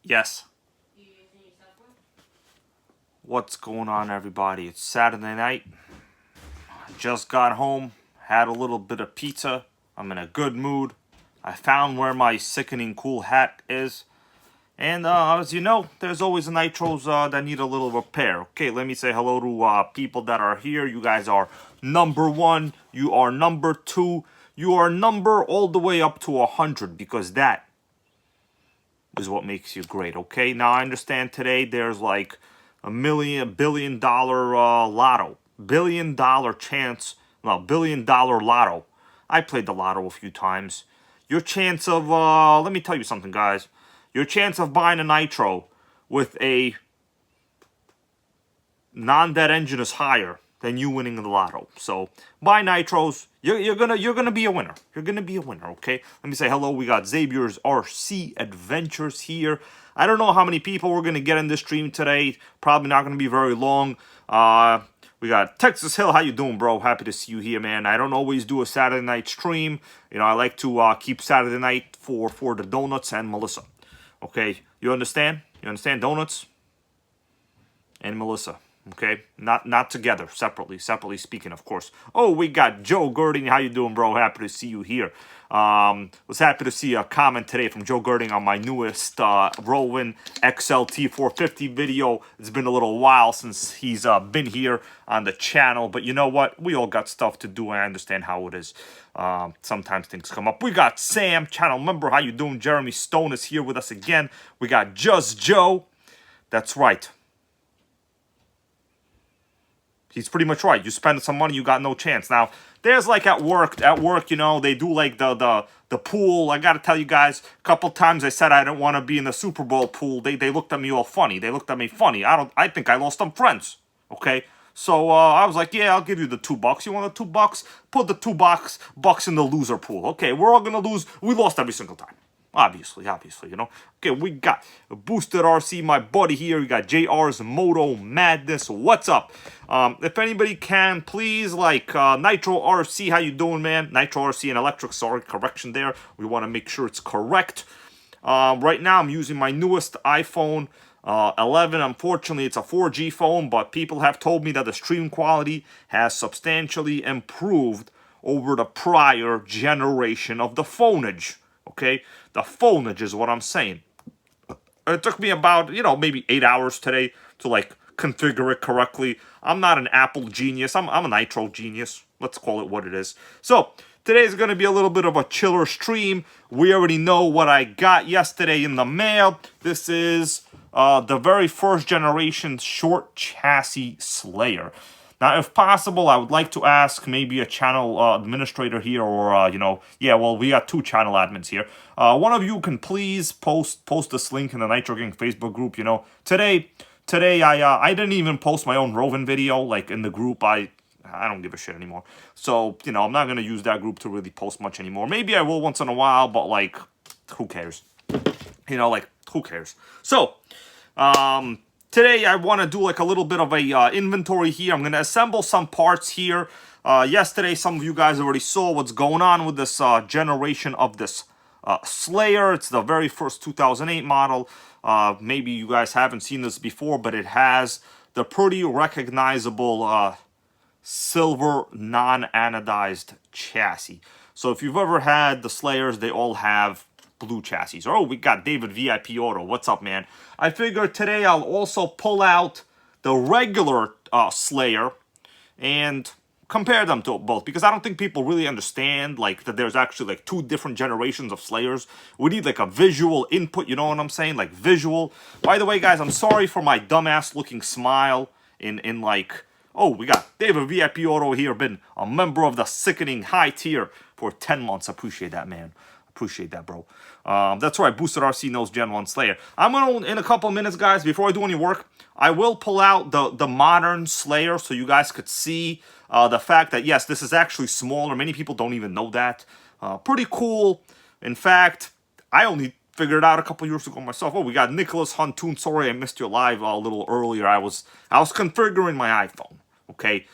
Yes. What's going on, everybody? It's Saturday night. Just got home, had a little bit of pizza. I'm in a good mood. I found where my sickening cool hat is. And as you know, there's always nitros that need a little repair. Okay, let me say hello to people that are here. You guys are number 1. You are number 2. You are number all the way up to 100, because that is what makes you great. Okay, now I understand today there's like a billion dollar lotto, $1 billion chance, no, $1 billion lotto. I played the lotto a few times. Your chance of let me tell you something, guys. Your chance of buying a Nitro with a non-dead engine is higher than you winning the lotto. So buy Nitros. You're gonna be a winner. You're gonna be a winner. Okay. Let me say hello. We got Xavier's RC Adventures here. I don't know how many people we're gonna get in this stream today. Probably not gonna be very long. We got Texas Hill. How you doing, bro? Happy to see you here, man. I don't always do a Saturday night stream. You know, I like to keep Saturday night for the donuts and Melissa. Okay, you understand? You understand? Donuts and Melissa. Okay, not together, separately speaking, of course. Oh, we got Joe Girding. How you doing, bro? Happy to see you here. Was happy to see a comment today from Joe Girding on my newest Roven XLT 450 video. It's been a little while since he's been here on the channel, but you know what? We all got stuff to do, and I understand how it is. Sometimes things come up. We got Sam, channel member. How you doing? Jeremy Stone is here with us again. We got Just Joe. That's right. He's pretty much right. You spend some money, you got no chance. Now, there's like at work, you know, they do like the pool. I got to tell you guys, a couple times I said I didn't want to be in the Super Bowl pool. They looked at me all funny. They looked at me funny. I think I lost some friends. Okay? So I was like, yeah, I'll give you the $2. You want the $2? Put the $2 in the loser pool. Okay, we're all going to lose. We lost every single time. Obviously, you know. Okay, we got Boosted RC, my buddy here. We got JR's Moto Madness. What's up? If anybody can, please, like, Nitro RC. How you doing, man? Nitro RC and Electric. Sorry, correction there. We want to make sure it's correct. Right now, I'm using my newest iPhone 11. Unfortunately, it's a 4G phone, but people have told me that the stream quality has substantially improved over the prior generation of the phoneage. Okay, the phoneage is what I'm saying. It took me about, you know, maybe 8 hours today to like configure it correctly. I'm not an Apple genius. I'm a Nitro genius. Let's call it what it is. So today's going to be a little bit of a chiller stream. We already know what I got yesterday in the mail. This is the very first generation short chassis Slayer. Now, if possible, I would like to ask maybe a channel administrator here, or, you know, yeah, well, we got 2 channel admins here. One of you can please post this link in the Nitro Gang Facebook group. You know, today I didn't even post my own Roven video, like, in the group. I don't give a shit anymore. So, you know, I'm not going to use that group to really post much anymore. Maybe I will once in a while, but, like, who cares? You know, like, who cares? So, today, I want to do like a little bit of a inventory here. I'm going to assemble some parts here. Yesterday, some of you guys already saw what's going on with this generation of this Slayer. It's the very first 2008 model. Maybe you guys haven't seen this before, but it has the pretty recognizable silver non-anodized chassis. So if you've ever had the Slayers, they all have blue chassis. Oh, we got David VIP Auto. What's up, man? I figured today I'll also pull out the regular Slayer and compare them to both, because I don't think people really understand like that there's actually like 2 different generations of Slayers. We need like a visual input, you know what I'm saying? Like visual. By the way, guys, I'm sorry for my dumbass looking smile in like, oh, we got David VIP Auto here, been a member of the sickening high tier for 10 months. Appreciate that, man. Appreciate that, bro. That's right, Boosted RC knows Gen 1 Slayer. I'm going to, in a couple minutes, guys, before I do any work, I will pull out the modern Slayer so you guys could see the fact that, yes, this is actually smaller. Many people don't even know that. Pretty cool. In fact, I only figured it out a couple years ago myself. Oh, we got Nicholas Huntoon. Sorry I missed your live a little earlier. I was configuring my iPhone. Okay,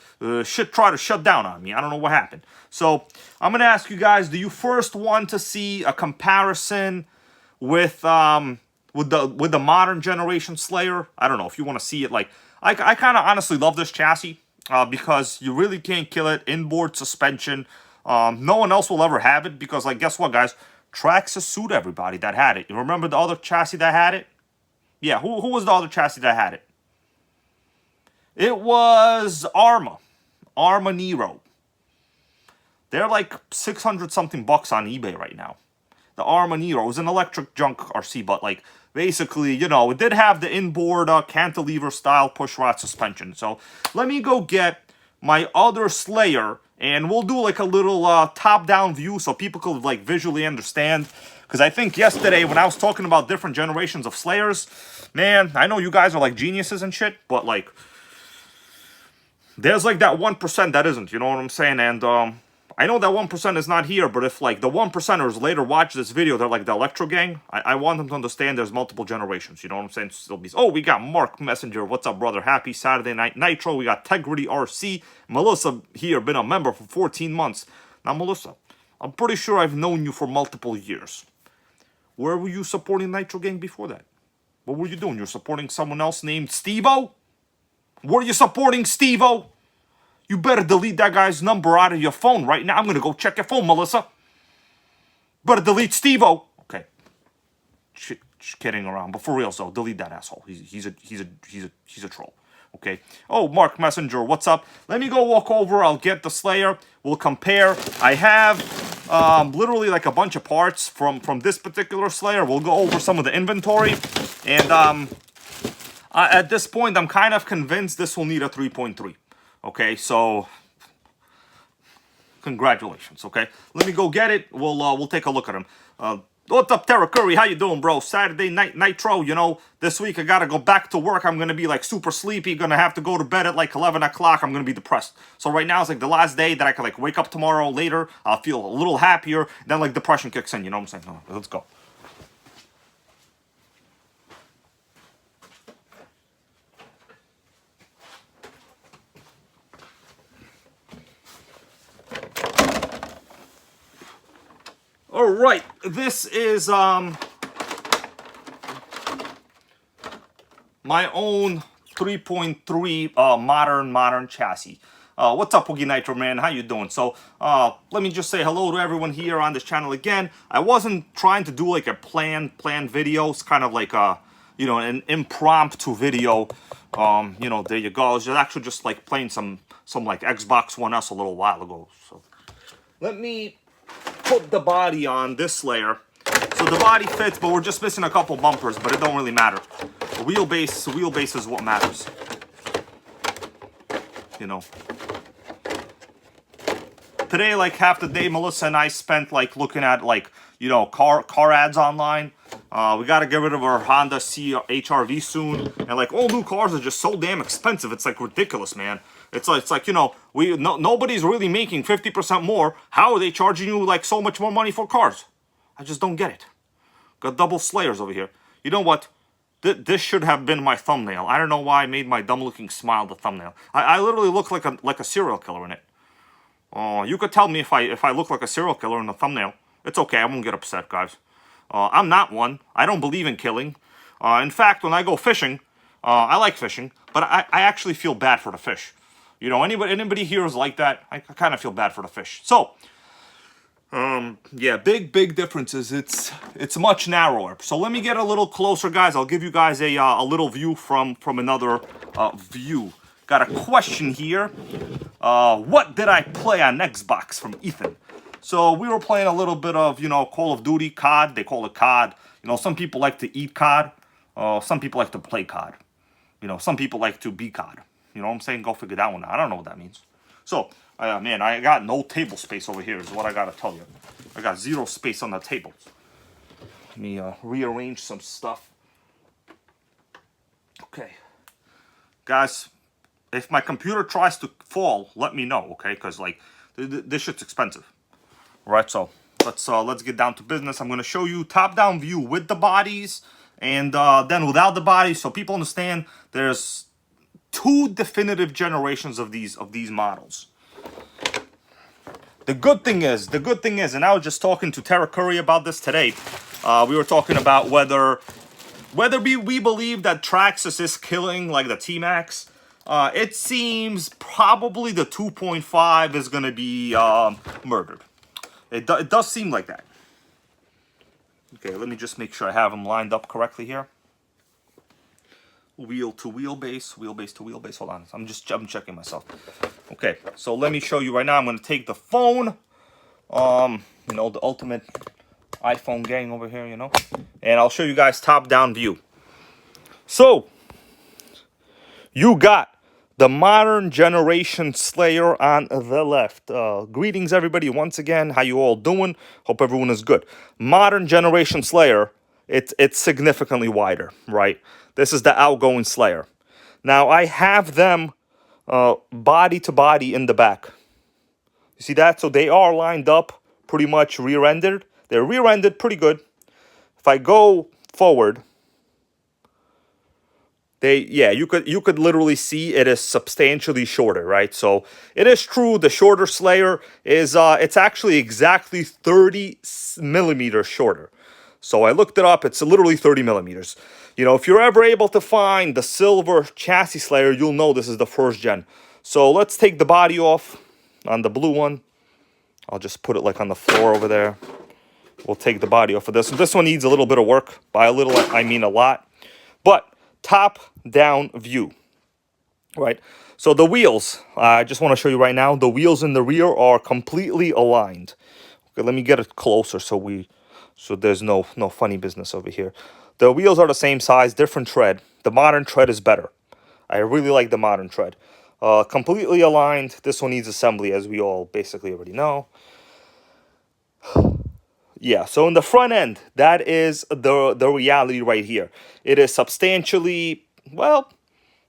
shit tried to shut down on me. I don't know what happened. So I'm gonna ask you guys: do you first want to see a comparison with with the modern generation Slayer. I don't know if you want to see it. Like, I kind of honestly love this chassis because you really can't kill it. Inboard suspension. No one else will ever have it because, like, guess what, guys? Traxxas sued everybody that had it. You remember the other chassis that had it? Yeah, who was the other chassis that had it? It was Arrma Nitro. They're like 600 something bucks on eBay right now. The Arrma Nitro was an electric junk RC, but like basically, you know, it did have the inboard cantilever style push rod suspension. So let me go get my other Slayer and we'll do like a little top down view so people could like visually understand. Because I think yesterday when I was talking about different generations of Slayers, man, I know you guys are like geniuses and shit, but like there's like that 1% that isn't, you know what I'm saying? And I know that 1% is not here, but if like the 1%ers later watch this video, they're like the Electro Gang, I want them to understand there's multiple generations, you know what I'm saying? Still be, oh, we got Mark Messenger, what's up, brother? Happy Saturday night, Nitro. We got Tegrity RC, Melissa here, been a member for 14 months. Now, Melissa, I'm pretty sure I've known you for multiple years. Where were you supporting Nitro Gang before that? What were you doing? You're supporting someone else named Steve-O? Were you supporting Steve-O? You better delete that guy's number out of your phone right now. I'm going to go check your phone, Melissa. Better delete Steve-O. Okay. Shit, just kidding around. But for real, so delete that asshole. He's a troll. Okay. Oh, Mark Messenger, what's up? Let me go walk over. I'll get the Slayer. We'll compare. I have literally like a bunch of parts from this particular Slayer. We'll go over some of the inventory. And at this point, I'm kind of convinced this will need a 3.3. Okay, so congratulations. Okay, let me go get it. We'll take a look at him. What's up, Terra Curry? How you doing, bro? Saturday night Nitro. You know, this week I gotta go back to work. I'm gonna be like super sleepy. Gonna have to go to bed at like 11 o'clock. I'm gonna be depressed. So right now it's like the last day that I can like wake up tomorrow later. I'll feel a little happier. Then like depression kicks in. You know what I'm saying? No, let's go. All right, this is my own 3.3 modern chassis. What's up, Woogie Nitro man? How you doing? So let me just say hello to everyone here on this channel again. I wasn't trying to do like a planned video. It's kind of like a, you know, an impromptu video. You know, there you go. I was actually just like playing some like Xbox One S a little while ago. So let me put the body on this Slayer. So the body fits, but we're just missing a couple bumpers, but it don't really matter. The wheelbase is what matters. You know. Today, like half the day, Melissa and I spent like looking at like, you know, car ads online. We got to get rid of our Honda HR-V soon. And like all new cars are just so damn expensive. It's like ridiculous, man. It's like, you know, nobody's really making 50% more. How are they charging you like so much more money for cars? I just don't get it. Got double Slayers over here. You know what? This should have been my thumbnail. I don't know why I made my dumb looking smile the thumbnail. I literally look like a serial killer in it. You could tell me if I look like a serial killer in the thumbnail. It's okay. I won't get upset, guys. I'm not one. I don't believe in killing. In fact, when I go fishing, I like fishing, but I actually feel bad for the fish. You know, anybody here is like that? I kind of feel bad for the fish. So, yeah, big differences. It's much narrower. So let me get a little closer, guys. I'll give you guys a little view from another view. Got a question here. What did I play on Xbox from Ethan? So we were playing a little bit of, you know, Call of Duty, COD. They call it COD. You know, some people like to eat COD. Some people like to play COD. You know, some people like to be COD. You know what I'm saying? Go figure that one out. I don't know what that means. So, man, I got no table space over here is what I got to tell you. I got zero space on the tables. Let me rearrange some stuff. Okay. Guys, if my computer tries to fall, let me know, okay? Because, like, this shit's expensive. All right, so let's get down to business. I'm going to show you top-down view with the bodies and then without the bodies. So people understand there's two definitive generations of these models. The good thing is, and I was just talking to Terra Curry about this today. We were talking about whether whether we believe that Traxxas is killing like the T-Max, it seems probably the 2.5 is going to be murdered. It does seem like that. Okay, let me just make sure I have them lined up correctly here. Wheel to wheelbase, wheelbase to wheelbase. Hold on, I'm checking myself. Okay, so let me show you right now. I'm going to take the phone, you know, the ultimate iPhone gang over here, you know, and I'll show you guys top-down view. So, you got the modern generation Slayer on the left. Greetings, everybody, once again. How you all doing? Hope everyone is good. Modern generation Slayer, it's significantly wider, right? This is the outgoing Slayer. Now, I have them body to body in the back. You see that? So they are lined up pretty much rear-ended. They're rear-ended pretty good. If I go forward, you could literally see it is substantially shorter, right? So it is true the shorter Slayer is it's actually exactly 30 millimeters shorter. So I looked it up, it's literally 30 millimeters. You know, if you're ever able to find the silver chassis Slayer, you'll know this is the first gen. So let's take the body off on the blue one. I'll just put it like on the floor over there. We'll take the body off of this. This one needs a little bit of work. By a little, I mean a lot. But top-down view, right? So the wheels, I just want to show you right now, the wheels in the rear are completely aligned. Okay, let me get it closer so there's no funny business over here. The wheels are the same size, different tread. The modern tread is better. I really like the modern tread. Completely aligned. This one needs assembly, as we all basically already know. Yeah, so in the front end, that is the reality right here. It is substantially, well,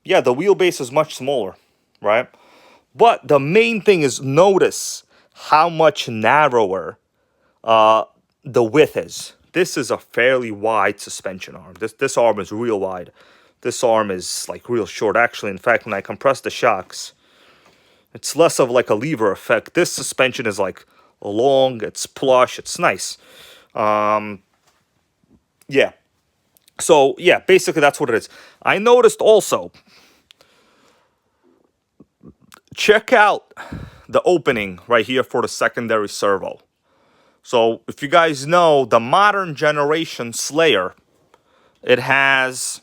yeah, the wheelbase is much smaller, right? But the main thing is notice how much narrower the width is. This is a fairly wide suspension arm. This arm is real wide. This arm is like real short. Actually, in fact, when I compress the shocks, it's less of like a lever effect. This suspension is like long, it's plush, it's nice. Yeah. So, yeah, basically that's what it is. I noticed also, check out the opening right here for the secondary servo. So, if you guys know, the modern generation Slayer, it has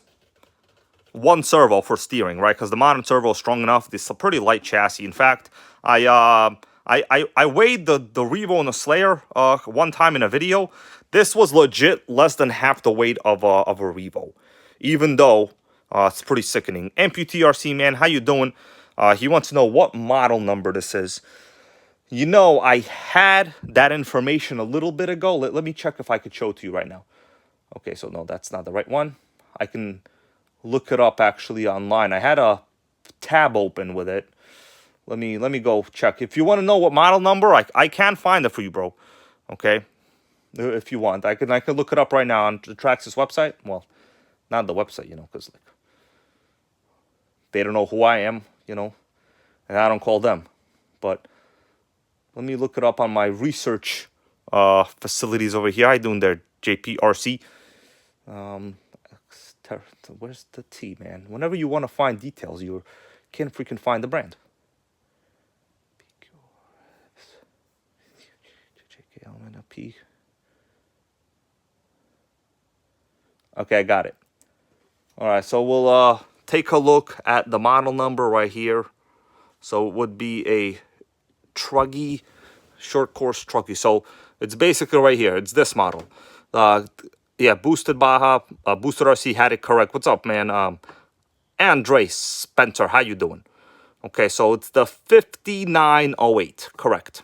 one servo for steering, right? Because the modern servo is strong enough. This is a pretty light chassis. In fact, I weighed the Revo and the Slayer one time in a video. This was legit less than half the weight of a Revo, even though it's pretty sickening. MPTRC man, how you doing? He wants to know what model number this is. You know, I had that information a little bit ago. Let me check if I could show it to you right now. Okay, so no, that's not the right one. I can look it up actually online. I had a tab open with it. Let me go check. If you want to know what model number, I can find it for you, bro. Okay, if you want, I can look it up right now on the Traxxas website. Well, not the website, you know, because like they don't know who I am, you know, and I don't call them. But let me look it up on my research facilities over here. I doing their JPRC. Where's the T, man? Whenever you want to find details, you can't freaking find the brand. P. Okay, I got it. All right, so we'll take a look at the model number right here. So it would be a Truggy, short course Truggy. So it's basically right here. It's this model. Yeah, boosted Baja, boosted RC had it correct. What's up, man? Andre Spencer, how you doing? Okay, so it's the 5908, correct.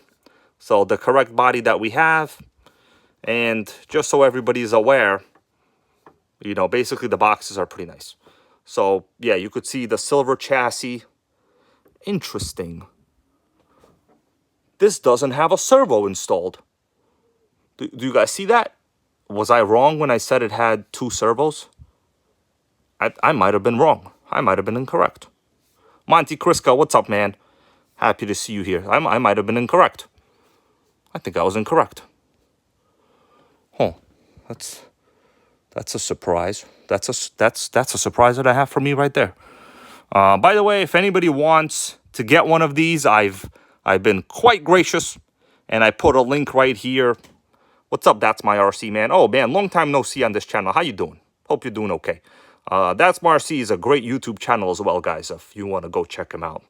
So the correct body that we have, and just so everybody's aware, you know, basically the boxes are pretty nice. So yeah, you could see the silver chassis. Interesting. This doesn't have a servo installed. Do you guys see that? Was I wrong when I said it had two servos? I might have been wrong. I might have been incorrect. Monty Crisco, what's up, man? Happy to see you here. I might have been incorrect. I think I was incorrect. Huh. That's That's a surprise. That's a surprise that I have for me right there. By the way, if anybody wants to get one of these, I've been quite gracious, and I put a link right here. What's up? That's my RC, man. Oh man, long time no see on this channel. How you doing? Hope you're doing okay. That's my RC is a great YouTube channel as well, guys. If you want to go check him out.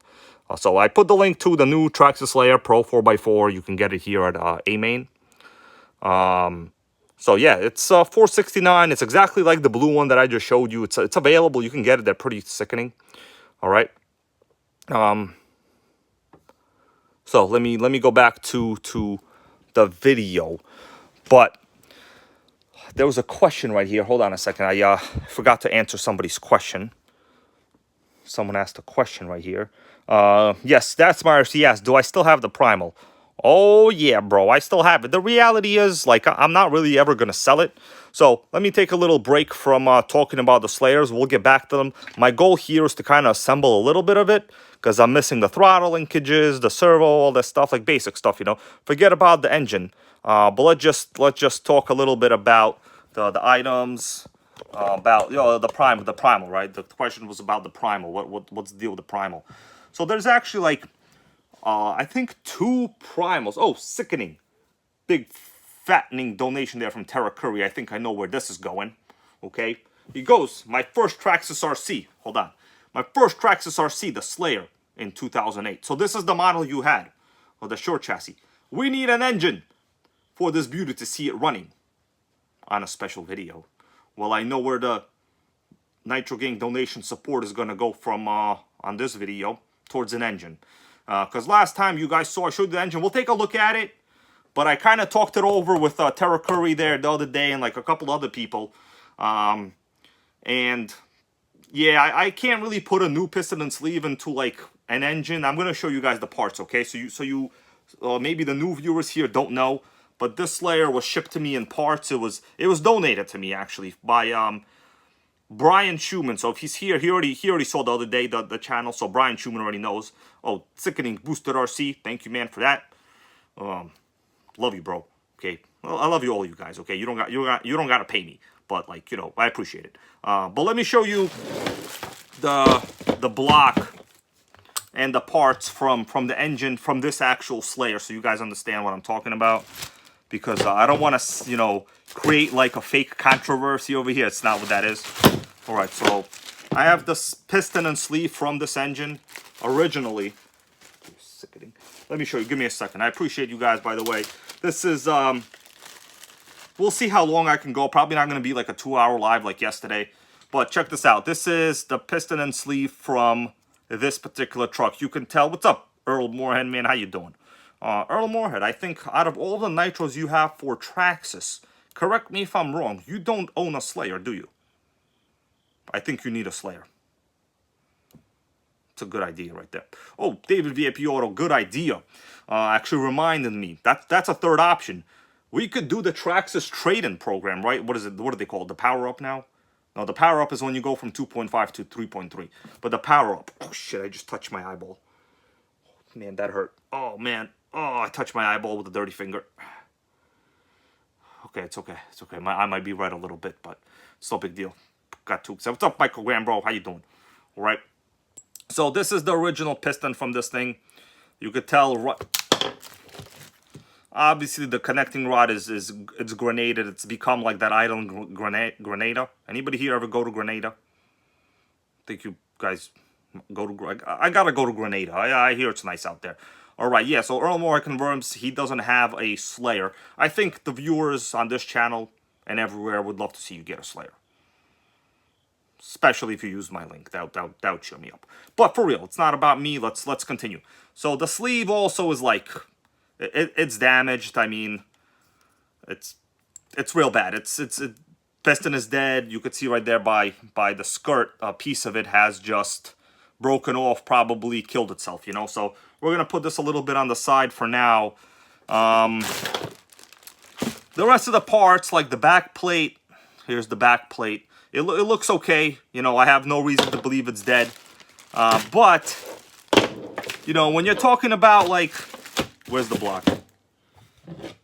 So I put the link to the new Traxxas Layer Pro 4x4. You can get it here at A-Main. So yeah, it's $469. It's exactly like the blue one that I just showed you. It's available. You can get it. They're pretty sickening. All right. So let me go back to the video. But there was a question right here. Hold on a second. I forgot to answer somebody's question. Someone asked a question right here. Yes, that's my RC. Yes, do I still have the Primal? Oh, yeah, bro, I still have it. The reality is, like, I'm not really ever going to sell it. So let me take a little break from talking about the Slayers. We'll get back to them. My goal here is to kind of assemble a little bit of it because I'm missing the throttle linkages, the servo, all that stuff, like basic stuff, you know. Forget about the engine. But let's just talk a little bit about the items, about, you know, the Primal, right? The question was about the Primal. What's the deal with the Primal? So there's actually, like, I think 2 Primals. Oh, sickening. Big fattening donation there from Tara Curry. I think I know where this is going. Okay. He goes, my first Traxxas RC. Hold on. My first Traxxas RC, the Slayer, in 2008. So this is the model you had, or the short chassis. We need an engine for this beauty to see it running on a special video. Well, I know where the Nitro Gang donation support is going to go from on this video towards an engine. Because last time you guys saw, I showed you the engine. We'll take a look at it. But I kind of talked it over with Tara Curry there the other day and like a couple other people. And yeah, I can't really put a new piston and sleeve into like an engine. I'm going to show you guys the parts, okay? So you maybe the new viewers here don't know. But this Slayer was shipped to me in parts. It was donated to me actually by Brian Schumann. So if he's here, he already saw the other day the channel. So Brian Schumann already knows. Oh, sickening boosted RC. Thank you, man, for that. Love you, bro. Okay, well, I love you, all you guys. Okay, you don't got to pay me, but like, you know, I appreciate it. But let me show you the block and the parts from the engine from this actual Slayer, so you guys understand what I'm talking about. Because I don't want to, you know, create like a fake controversy over here. It's not what that is. All right, so I have this piston and sleeve from this engine originally. Sickening. Let me show you. Give me a second. I appreciate you guys, by the way. This is, we'll see how long I can go. Probably not going to be like a 2-hour live like yesterday. But check this out. This is the piston and sleeve from this particular truck. You can tell. What's up, Earl Moorhead, man? How you doing? Earl Moorhead, I think out of all the Nitros you have for Traxxas, correct me if I'm wrong, you don't own a Slayer, do you? I think you need a Slayer. It's a good idea right there. Oh, David VIP Auto, good idea. Actually reminded me, that's a third option. We could do the Traxxas trade-in program, right? What is it? What do they call it? The power-up now? No, the power-up is when you go from 2.5 to 3.3. But the power-up, oh shit, I just touched my eyeball. Man, that hurt. Oh, man. Oh, I touched my eyeball with a dirty finger. Okay, it's okay. It's okay. I might be right a little bit, but it's no big deal. Got to. So what's up, Michael Graham, bro? How you doing? All right. So this is the original piston from this thing. You could tell. Obviously, the connecting rod it's grenaded. It's become like that island Grenada. Anybody here ever go to Grenada? I think you guys go to. I gotta go to Grenada. I hear it's nice out there. All right, yeah, so Earl Moore confirms he doesn't have a Slayer. I think the viewers on this channel and everywhere would love to see you get a Slayer. Especially if you use my link. That would cheer me up. But for real, it's not about me. Let's continue. So the sleeve also is like, it's damaged. I mean, it's real bad. Piston is dead. You could see right there by the skirt, a piece of it has just broken off, probably killed itself, you know. So we're gonna put this a little bit on the side for now. The rest of the parts, like the back plate, here's the back plate. It looks okay, you know. I have no reason to believe it's dead, but you know, when you're talking about like, where's the block?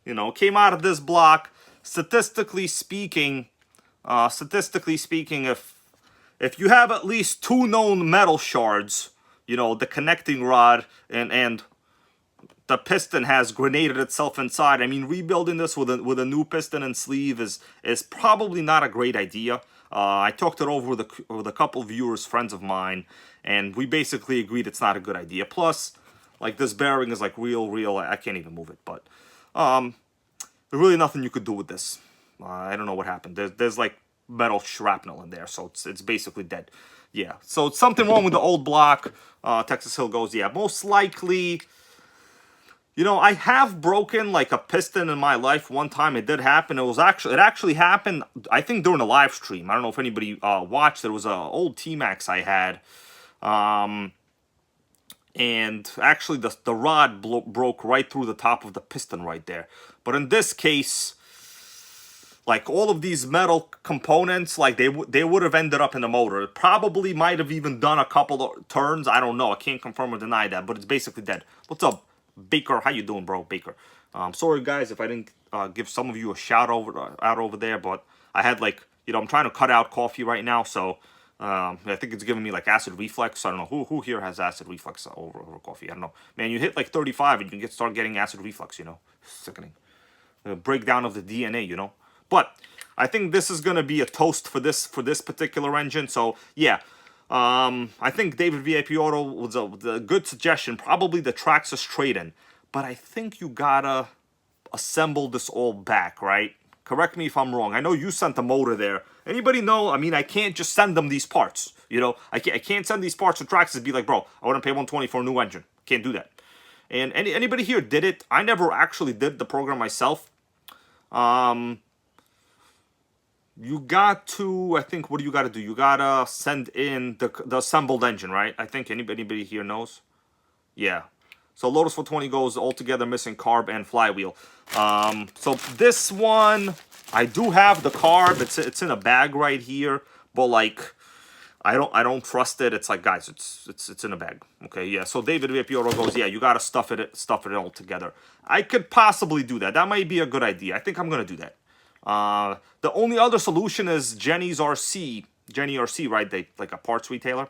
You know, came out of this block. Statistically speaking, statistically speaking, if you have at least 2 known metal shards, you know, the connecting rod and the piston has grenaded itself inside. I mean, rebuilding this with a new piston and sleeve is probably not a great idea. I talked it over with a couple viewers, friends of mine, and we basically agreed it's not a good idea. Plus, like, this bearing is like real. I can't even move it, but there's really nothing you could do with this. I don't know what happened. There's like metal shrapnel in there, so it's basically dead. Yeah, so it's something wrong with the old block. Texas Hill goes, yeah, most likely. You know, I have broken like a piston in my life one time. It did happen. It actually happened, I think, during a live stream. I don't know if anybody watched. There was an old T-Max I had. And actually the rod broke right through the top of the piston right there. But in this case, like, all of these metal components, like, they would have ended up in the motor. It probably might have even done a couple of turns. I don't know. I can't confirm or deny that, but it's basically dead. What's up, Baker? How you doing, bro? Baker. Sorry, guys, if I didn't give some of you a shout out over there, but I had, like, you know, I'm trying to cut out coffee right now, so I think it's giving me, like, acid reflux. I don't know who here has acid reflux over coffee. I don't know. Man, you hit like 35 and you can start getting acid reflux, you know. Sickening. Breakdown of the DNA, you know. But I think this is gonna be a toast for this particular engine. So yeah, I think David VIP Auto was a good suggestion. Probably the Traxxas trade-in, but I think you gotta assemble this all back, right? Correct me if I'm wrong. I know you sent the motor there. Anybody know? I mean, I can't just send them these parts. You know, I can't send these parts to Traxxas and be like, bro, I want to pay $120 for a new engine. Can't do that. And anybody here did it? I never actually did the program myself. You got to, I think, what do you got to do? You got to send in the assembled engine, right? I think anybody here knows. Yeah. So Lotus 420 goes altogether missing carb and flywheel. So this one, I do have the carb. It's in a bag right here, but like, I don't trust it. It's like, guys, it's in a bag. Okay, yeah. So David Vipioro goes, yeah, you gotta stuff it all together. I could possibly do that. That might be a good idea. I think I'm gonna do that. The only other solution is Jenny RC, right? They like a parts retailer.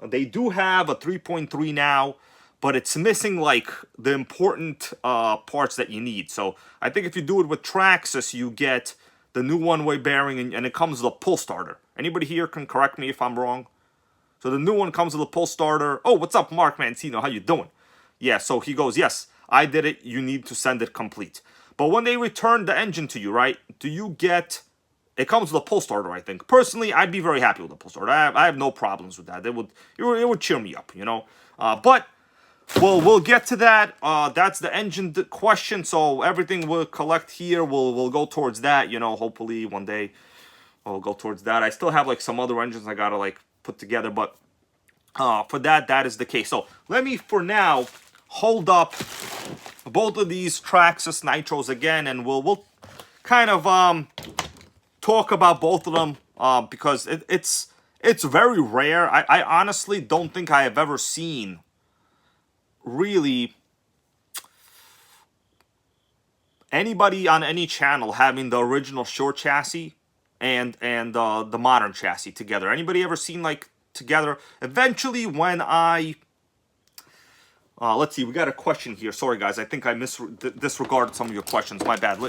They do have a 3.3 now, but it's missing like the important parts that you need. So I think if you do it with Traxxas, you get the new one-way bearing, and it comes with a pull starter. Anybody here can correct me if I'm wrong. So the new one comes with a pull starter. Oh, what's up, Mark Mancino? How you doing? Yeah, so he goes, yes, I did it. You need to send it complete. But when they return the engine to you, right, do you get... It comes with a pull starter, I think. Personally, I'd be very happy with a pull starter. I have no problems with that. It would cheer me up, you know. But we'll get to that. That's the engine question. So everything we'll collect here, we'll go towards that. You know, hopefully one day I'll go towards that. I still have like some other engines I gotta like put together, but for that is the case. So let me for now hold up both of these Traxxas Nitros again, and we'll kind of talk about both of them because it's very rare. I honestly don't think I have ever seen really anybody on any channel having the original short chassis and the modern chassis together. Anybody ever seen like together? Eventually, when I let's see, we got a question here. Sorry guys, I think I disregarded some of your questions. My bad.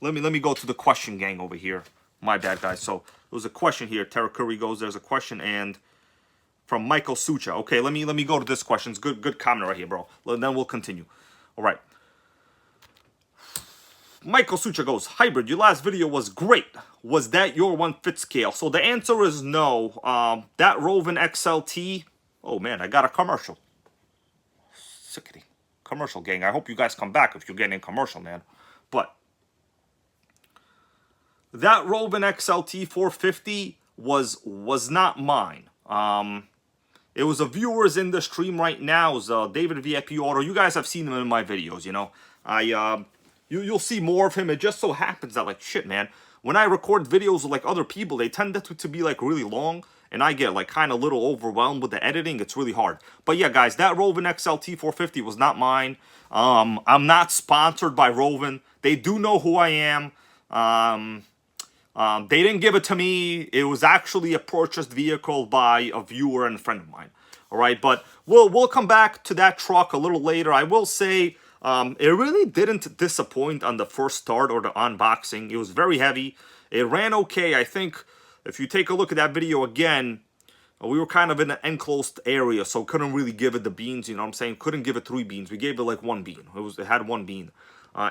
Let me go to the question gang over here. My bad, guys. So there was a question here. Tara Curry goes, there's a question, and from Michael Sucha. Okay, let me go to this question. It's good comment right here, bro. Then we'll continue. All right. Michael Sucha goes, Hybrid, your last video was great. Was that your 1/5 scale? So the answer is no. That Roven XLT, oh man, I got a commercial. Sickety. Commercial gang. I hope you guys come back if you're getting a commercial, man. But that Roven XLT 450 was not mine. It was a viewers in the stream right now. It was David VIP Auto. You guys have seen him in my videos, you know. You'll see more of him. It just so happens that, like, shit, man, when I record videos with like other people, they tend to be like really long, and I get like kind of a little overwhelmed with the editing. It's really hard. But yeah, guys, that Roven XLT 450 was not mine. I'm not sponsored by Roven. They do know who I am. They didn't give it to me. It was actually a purchased vehicle by a viewer and a friend of mine. All right, but we'll come back to that truck a little later. I will say it really didn't disappoint on the first start or the unboxing. It was very heavy. It ran okay. I think if you take a look at that video again, we were kind of in an enclosed area, so couldn't really give it the beans, you know what I'm saying? Couldn't give it 3 beans. We gave it like 1 bean. It had 1 bean.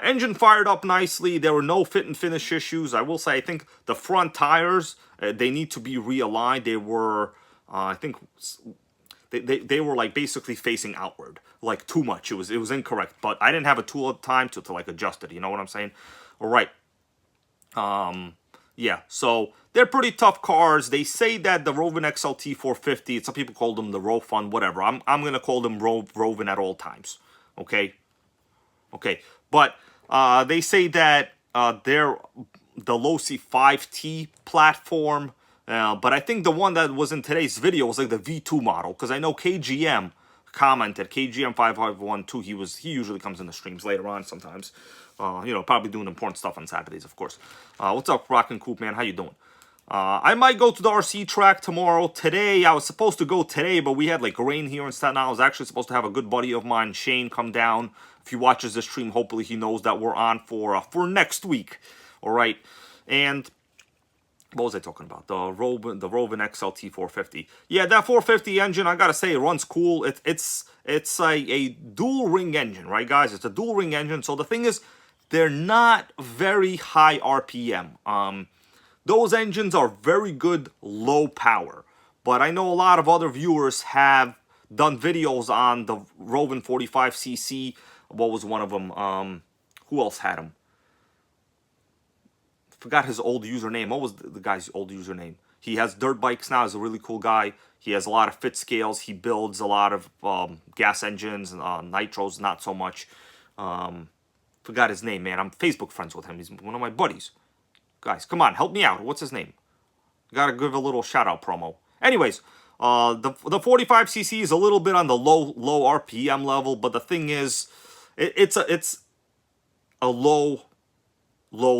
Engine fired up nicely. There were no fit and finish issues. I will say, I think the front tires, they need to be realigned. They were, I think, they were like basically facing outward, like too much. It was incorrect, but I didn't have a tool at the time to like adjust it. You know what I'm saying? All right. Yeah, so they're pretty tough cars. They say that the Roven XLT 450, some people call them the Rofun, whatever. I'm gonna call them Roven at all times. Okay, but they say that they're the Losi 5T platform. But I think the one that was in today's video was like the V2 model, because I know KGM commented, KGM 5512, he usually comes in the streams later on sometimes. You know, probably doing important stuff on Saturdays, of course. What's up, Rockin' Coop, man? How you doing? I might go to the RC track tomorrow. Today, I was supposed to go today, but we had like rain here in Staten Island. I was actually supposed to have a good buddy of mine, Shane, come down. If he watches this stream, hopefully he knows that we're on for next week. All right, and what was I talking about? The Roven XLT 450. Yeah, that 450 engine, I gotta say, it runs cool. It's a dual ring engine, right, guys? It's a dual ring engine. So the thing is, they're not very high RPM. Those engines are very good low power. But I know a lot of other viewers have done videos on the Roven 45cc. What was one of them? Who else had them? Forgot his old username. What was the guy's old username? He has dirt bikes now. He's a really cool guy. He has a lot of fit scales. He builds a lot of gas engines, nitros, not so much. Forgot his name, man. I'm Facebook friends with him. He's one of my buddies. Guys, come on, help me out. What's his name? Gotta give a little shout out promo. Anyways, the 45cc is a little bit on the low RPM level, but the thing is, it's a low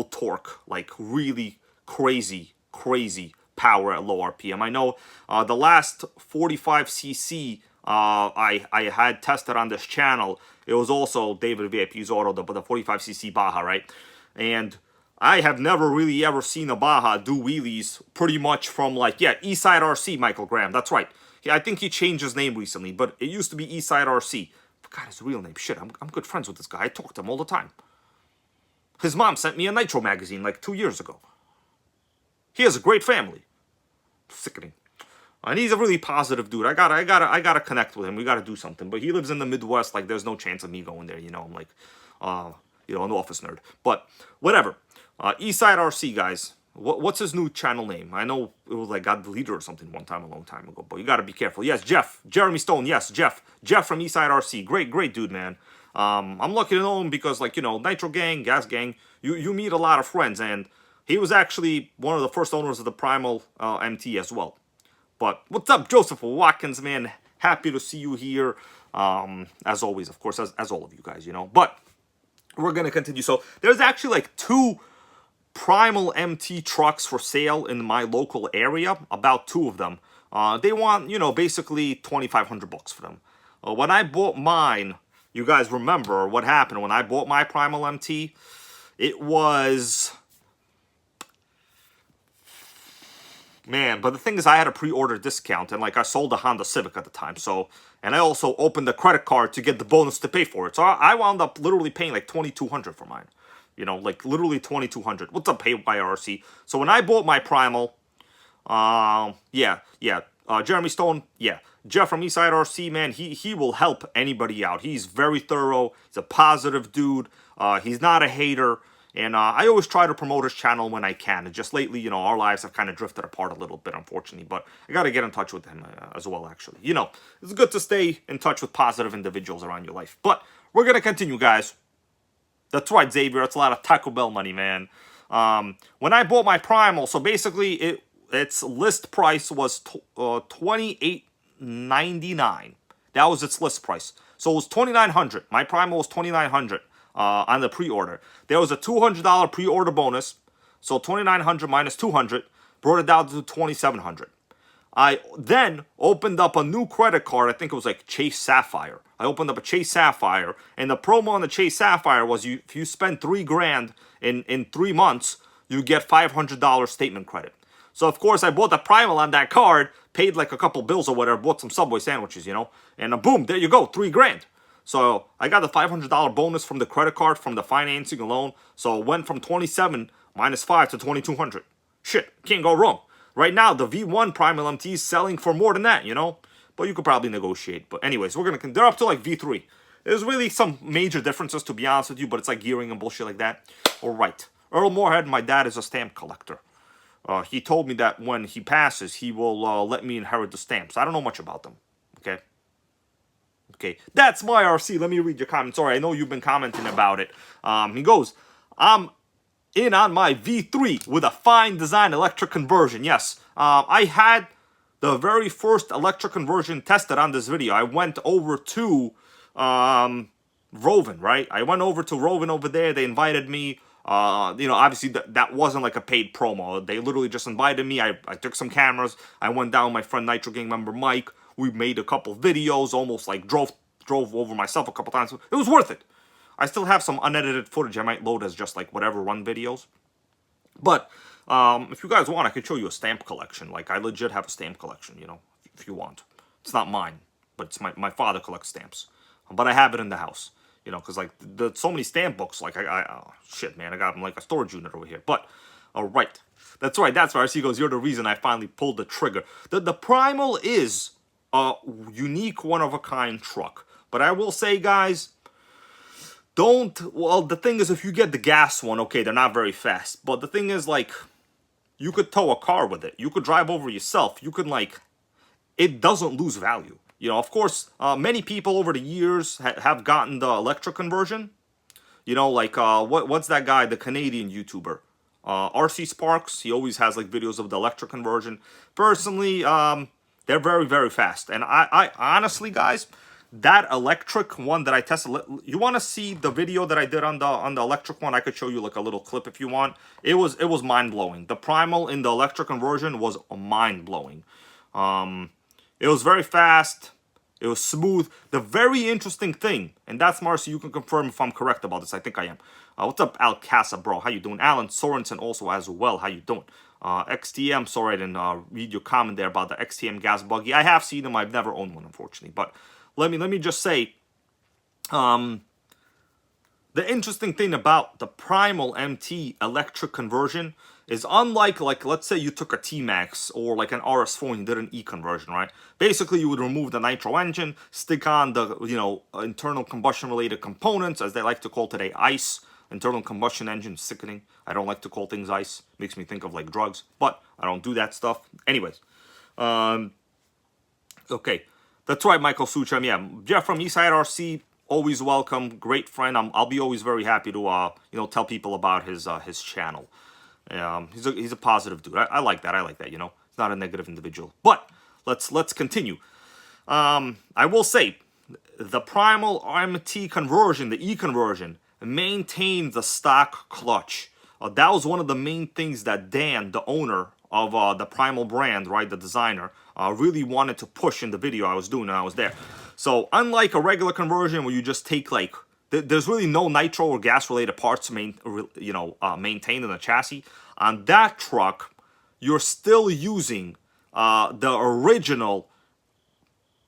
torque, like really crazy power at low RPM. I know the last 45cc I had tested on this channel. It was also David VIP's auto, but the 45cc Baja, right? And I have never really ever seen a Baja do wheelies pretty much from like, yeah, Eastside RC, Michael Graham. That's right. Yeah, I think he changed his name recently, but it used to be Eastside RC. Forgot his real name. Shit, I'm good friends with this guy. I talk to him all the time. His mom sent me a Nitro magazine like 2 years ago. He has a great family. Sickening. And he's a really positive dude. I gotta connect with him. We gotta do something. But he lives in the Midwest. Like, there's no chance of me going there. You know, I'm like, you know, an office nerd. But whatever. Eastside RC, guys. What's his new channel name? I know it was like got deleted or something one time a long time ago. But you gotta be careful. Yes, Jeff. Jeremy Stone. Yes, Jeff. Jeff from Eastside RC. Great dude, man. I'm lucky to know him because, like, you know, Nitro Gang, Gas Gang, you meet a lot of friends, and he was actually one of the first owners of the Primal MT as well. But what's up, Joseph Watkins, man? Happy to see you here, as always, of course, as all of you guys, you know. But we're gonna continue. So there's actually like 2 Primal MT trucks for sale in my local area, about 2 of them. They want, you know, basically $2,500 for them. When I bought mine, you guys remember what happened when I bought my Primal MT? It was... Man, but the thing is, I had a pre-order discount, and like I sold a Honda Civic at the time, so, and I also opened the credit card to get the bonus to pay for it. So I wound up literally paying like $2,200 for mine. You know, like literally $2,200. What's up, Hey by RC? So when I bought my Primal, Jeremy Stone, yeah. Jeff from Eastside RC, man, he will help anybody out. He's very thorough. He's a positive dude. He's not a hater. And I always try to promote his channel when I can. And just lately, you know, our lives have kind of drifted apart a little bit, unfortunately. But I got to get in touch with him as well, actually. You know, it's good to stay in touch with positive individuals around your life. But we're going to continue, guys. That's right, Xavier. It's a lot of Taco Bell money, man. When I bought my Primal, so basically its list price was $28.99. That was its list price. So it was $2,900. My Primal was $2,900 on the pre-order. There was a $200 pre-order bonus. So 2,900 minus 200 brought it down to 2,700. I then opened up a new credit card. I think it was like Chase Sapphire. I opened up a Chase Sapphire, and the promo on the Chase Sapphire was if you spend $3,000 in 3 months, you get $500 statement credit. So of course I bought the Primal on that card, paid like a couple bills or whatever, bought some Subway sandwiches, you know, and boom, there you go, $3,000. So I got the $500 bonus from the credit card from the financing alone. So it went from 27 minus 5 to 2,200. Shit, can't go wrong. Right now, the V1 Primal MT is selling for more than that, you know? But you could probably negotiate. But anyways, they're up to like V3. There's really some major differences, to be honest with you, but it's like gearing and bullshit like that. All right. Earl Moorhead, my dad is a stamp collector. He told me that when he passes, he will let me inherit the stamps. I don't know much about them, okay? Okay, that's my RC. Let me read your comment. Sorry, I know you've been commenting about it. He goes, I'm in on my V3 with a fine design electric conversion. Yes, I had the very first electric conversion tested on this video. I went over to Roven, right? I went over to Roven over there. They invited me. You know, obviously that wasn't like a paid promo. They literally just invited me. I took some cameras. I went down with my friend Nitro gang member Mike. We made a couple videos, almost like drove over myself a couple times. It was worth it. I still have some unedited footage I might load as just like whatever run videos. But if you guys want, I could show you a stamp collection. Like I legit have a stamp collection, you know, if you want. It's not mine, but it's my father collects stamps. But I have it in the house, you know, because like so many stamp books. Like oh, shit, man, I got them like a storage unit over here. But all right, that's right. RC goes, you're the reason I finally pulled the trigger. The Primal is a unique, one-of-a-kind truck. But I will say, guys, well, the thing is, if you get the gas one, okay, they're not very fast. But the thing is, like, you could tow a car with it. You could drive over yourself. You could, like, it doesn't lose value. You know, of course, many people over the years have gotten the electric conversion. You know, like, what's that guy, the Canadian YouTuber? RC Sparks. He always has, like, videos of the electric conversion. Personally, they're very, very fast. And I honestly, guys, that electric one that I tested, you want to see the video that I did on the electric one? I could show you like a little clip if you want. It was mind-blowing. The Primal in the electric conversion was mind-blowing. It was very fast. It was smooth. The very interesting thing, and that's Marcy, you can confirm if I'm correct about this. I think I am. What's up, Al Casa, bro? How you doing? Alan Sorensen also as well. How you doing? XTM, sorry I didn't read your comment there about the XTM gas buggy. I have seen them. I've never owned one, unfortunately. But let me just say, the interesting thing about the Primal MT electric conversion is unlike, like, let's say you took a T-Max or like an RS4 and you did an E-conversion, right? Basically, you would remove the nitro engine, stick on the, you know, internal combustion related components, as they like to call today, ICE, internal combustion engine. Sickening. I don't like to call things ICE. Makes me think of like drugs, but I don't do that stuff. Anyways, okay. That's right, Michael Sucham. Yeah, Jeff from Eastside RC, always welcome. Great friend. I'll be always very happy to you know, tell people about his channel. He's a positive dude. I like that. I like that. You know, he's not a negative individual. But let's continue. I will say, the Primal MT conversion, the E conversion, maintained the stock clutch. That was one of the main things that Dan, the owner of the Primal brand, right, the designer, really wanted to push in the video I was doing when I was there. So unlike a regular conversion where you just take like, there's really no nitro or gas related parts maintained in the chassis. On that truck, you're still using the original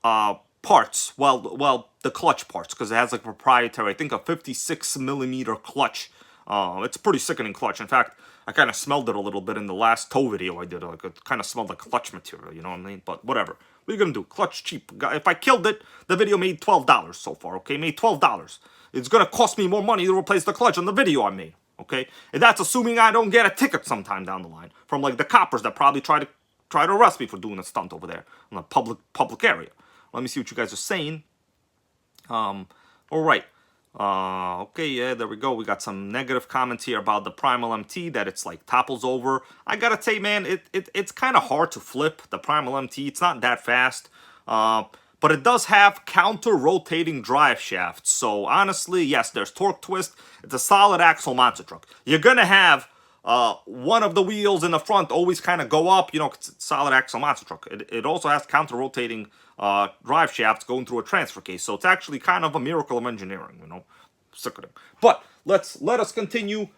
parts. Well, the clutch parts, because it has like proprietary, I think a 56mm clutch. It's a pretty sickening clutch. In fact, I kind of smelled it a little bit in the last tow video I did. Like, it kind of smelled like clutch material, you know what I mean? But whatever. What are you going to do? Clutch cheap. If I killed it, the video made $12 so far, okay? Made $12. It's going to cost me more money to replace the clutch on the video I made, okay? And that's assuming I don't get a ticket sometime down the line from, like, the coppers that probably try to arrest me for doing a stunt over there in a public area. Let me see what you guys are saying. All right. Okay, yeah, there we go. We got some negative comments here about the Primal MT, that it's like topples over. I gotta say, man, it's kind of hard to flip the Primal MT. It's not that fast, but it does have counter-rotating drive shafts. So honestly, yes, there's torque twist. It's a solid axle monster truck. You're gonna have one of the wheels in the front always kind of go up, you know, it's a solid axle monster truck. It also has counter-rotating drive shafts going through a transfer case, so it's actually kind of a miracle of engineering, you know. Sickening. But let us continue.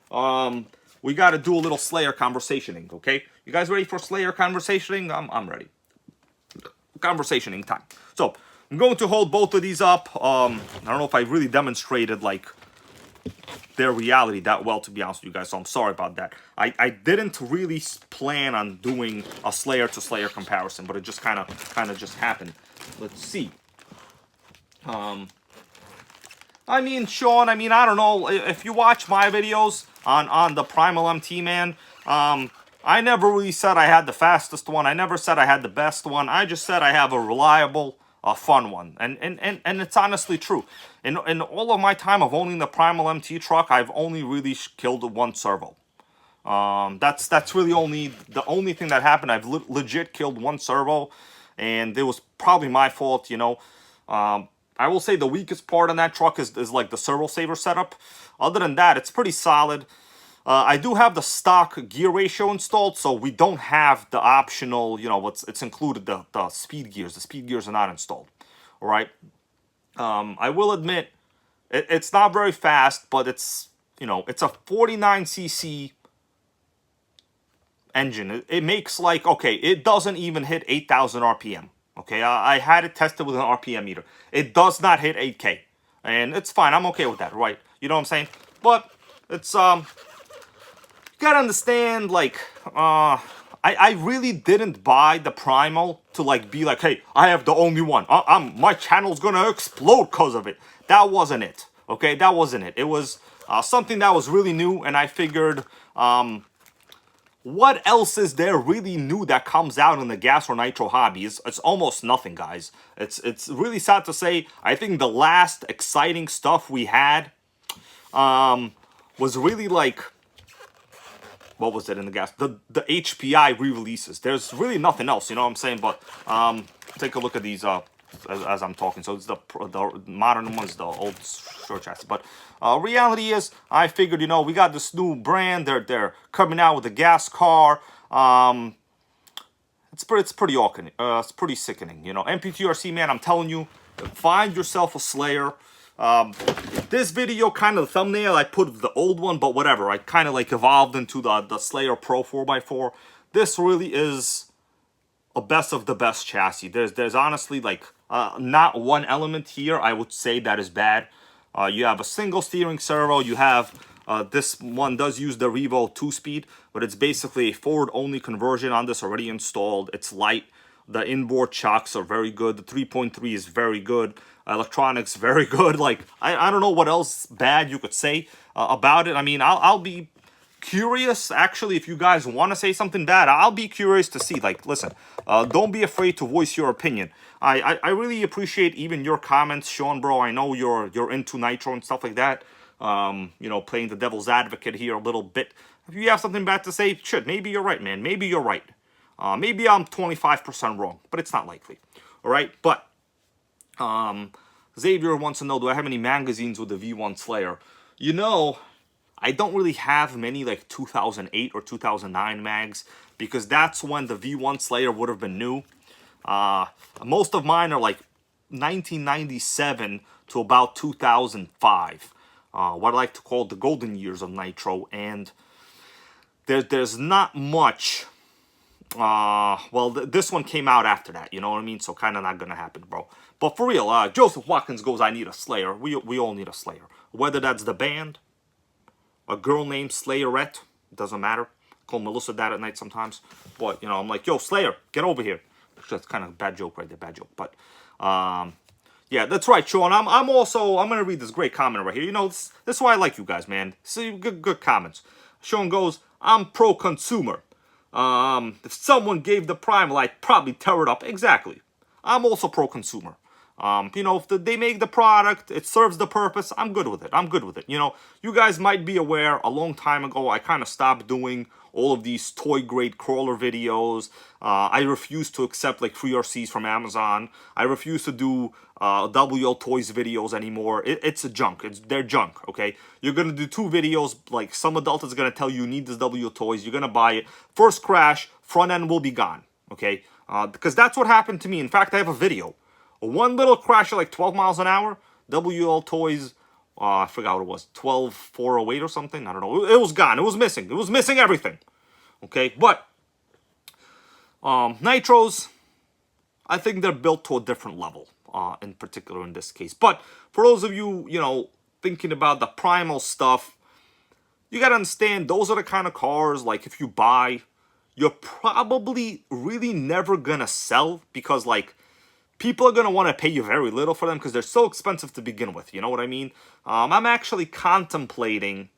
We got to do a little Slayer conversationing, okay? You guys ready for Slayer conversationing? I'm ready. Conversationing time. So I'm going to hold both of these up. I don't know if I really demonstrated like their reality that well, to be honest with you guys, so I'm sorry about that. I didn't really plan on doing a Slayer to Slayer comparison, but it just kind of just happened. Let's see. I mean, Sean, I don't know if you watch my videos on the Primal MT, man. I never really said I had the fastest one. I never said I had the best one. I just said I have a reliable, fun one, and it's honestly true. In all of my time of owning the Primal MT truck, I've only really killed one servo. That's really the only thing that happened. I've legit killed one servo, and it was probably my fault, you know. I will say the weakest part on that truck is like the servo saver setup. Other than that, it's pretty solid. I do have the stock gear ratio installed, so we don't have the optional, you know, it's included the speed gears. The speed gears are not installed. All right. I will admit it's not very fast, but it's, you know, it's a 49cc engine. It makes like, okay, it doesn't even hit 8,000 RPM. Okay, I had it tested with an RPM meter. It does not hit 8K, and it's fine. I'm okay with that, right? You know what I'm saying? But it's you gotta understand, like, I really didn't buy the Primal to like be like, hey, I have the only one. My channel's gonna explode because of it. That wasn't it. Okay, that wasn't it. It was something that was really new, and I figured, what else is there really new that comes out in the gas or nitro hobby? It's almost nothing, guys. It's really sad to say. I think the last exciting stuff we had was really like, what was it in the gas? The HPI re-releases. There's really nothing else, you know what I'm saying? But take a look at these as I'm talking. So it's the modern ones, the old short chassis. But reality is, I figured, you know, we got this new brand. They're coming out with a gas car. It's pretty awkward. It's pretty sickening, you know. MPTRC, man, I'm telling you, find yourself a Slayer. This video, kind of the thumbnail, I put the old one, but whatever. I kind of like evolved into the Slayer Pro 4x4. This really is a best of the best chassis. There's honestly like not one element here I would say that is bad. You have a single steering servo. You have this one does use the Revo 2-speed, but it's basically a forward-only conversion on this already installed. It's light. The inboard shocks are very good. The 3.3 is very good. Electronics very good. Like I don't know what else bad you could say about it. I mean, I'll be curious, actually, if you guys want to say something bad. I'll be curious to see. Like, listen, don't be afraid to voice your opinion. I really appreciate even your comments, Sean, bro. I know you're into Nitro and stuff like that. You know, playing the devil's advocate here a little bit. If you have something bad to say, shit, maybe you're right, man. Maybe you're right. Maybe I'm 25% wrong, but it's not likely. All right, but Xavier wants to know, do I have any magazines with the V1 Slayer? You know, I don't really have many like 2008 or 2009 mags, because that's when the V1 Slayer would have been new. Most of mine are like 1997 to about 2005. What I like to call the golden years of Nitro, and there's not much. Well, this one came out after that, you know what I mean? So kind of not gonna happen, bro. But for real, Joseph Watkins goes, I need a Slayer. We all need a Slayer. Whether that's the band, a girl named Slayerette, it doesn't matter. I call Melissa that at night sometimes. But, you know, I'm like, yo, Slayer, get over here. That's kind of a bad joke right there, bad joke. But, yeah, that's right, Sean. I'm going to read this great comment right here. You know, this is why I like you guys, man. See, good comments. Sean goes, I'm pro-consumer. If someone gave the Primal, I'd probably tear it up. Exactly. I'm also pro-consumer. You know, if they make the product, it serves the purpose, I'm good with it. I'm good with it. You know, you guys might be aware a long time ago, I kind of stopped doing all of these toy grade crawler videos. I refuse to accept like free RCs from Amazon. I refuse to do WL Toys videos anymore. It's a junk. They're junk, okay? You're going to do 2 videos, like some adult is going to tell you need this WL Toys. You're going to buy it. First crash, front end will be gone, okay? Because that's what happened to me. In fact, I have a video. One little crash at like 12 miles an hour. WL Toys, I forgot what it was, 12408 or something. I don't know. It was gone. It was missing. It was missing everything. Okay, but Nitros, I think they're built to a different level, in particular in this case. But for those of you, you know, thinking about the Primal stuff, you got to understand those are the kind of cars, like if you buy, you're probably really never going to sell because, like, people are going to want to pay you very little for them because they're so expensive to begin with. You know what I mean? I'm actually contemplating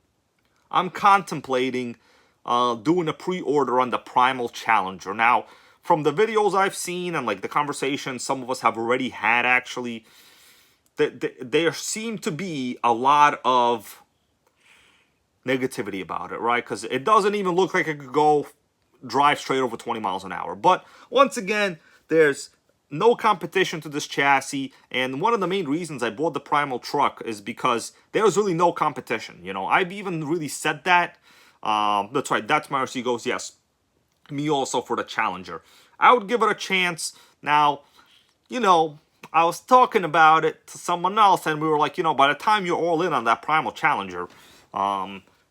doing a pre-order on the Primal Challenger. Now, from the videos I've seen and like the conversations some of us have already had, actually, there seem to be a lot of negativity about it, right? Because it doesn't even look like it could go drive straight over 20 miles an hour. But once again, there's no competition to this chassis, and one of the main reasons I bought the Primal truck is because there was really no competition. You know, I've even really said that. That's right, that's my RC goes, yes. Me also for the Challenger. I would give it a chance. Now, you know, I was talking about it to someone else, and we were like, you know, by the time you're all in on that Primal Challenger,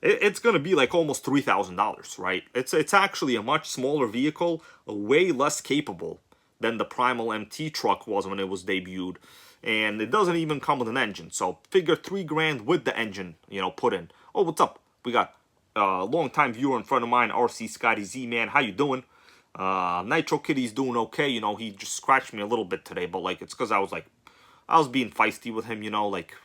it's going to be like almost $3,000, right? It's actually a much smaller vehicle, way less capable than the Primal MT truck was when it was debuted. And it doesn't even come with an engine. So figure $3,000 with the engine, you know, put in. Oh, what's up? We got a long-time viewer in front of mine, RC Scotty Z, man. How you doing? Nitro Kitty's doing okay. You know, he just scratched me a little bit today, but like, it's because I was being feisty with him, you know, like,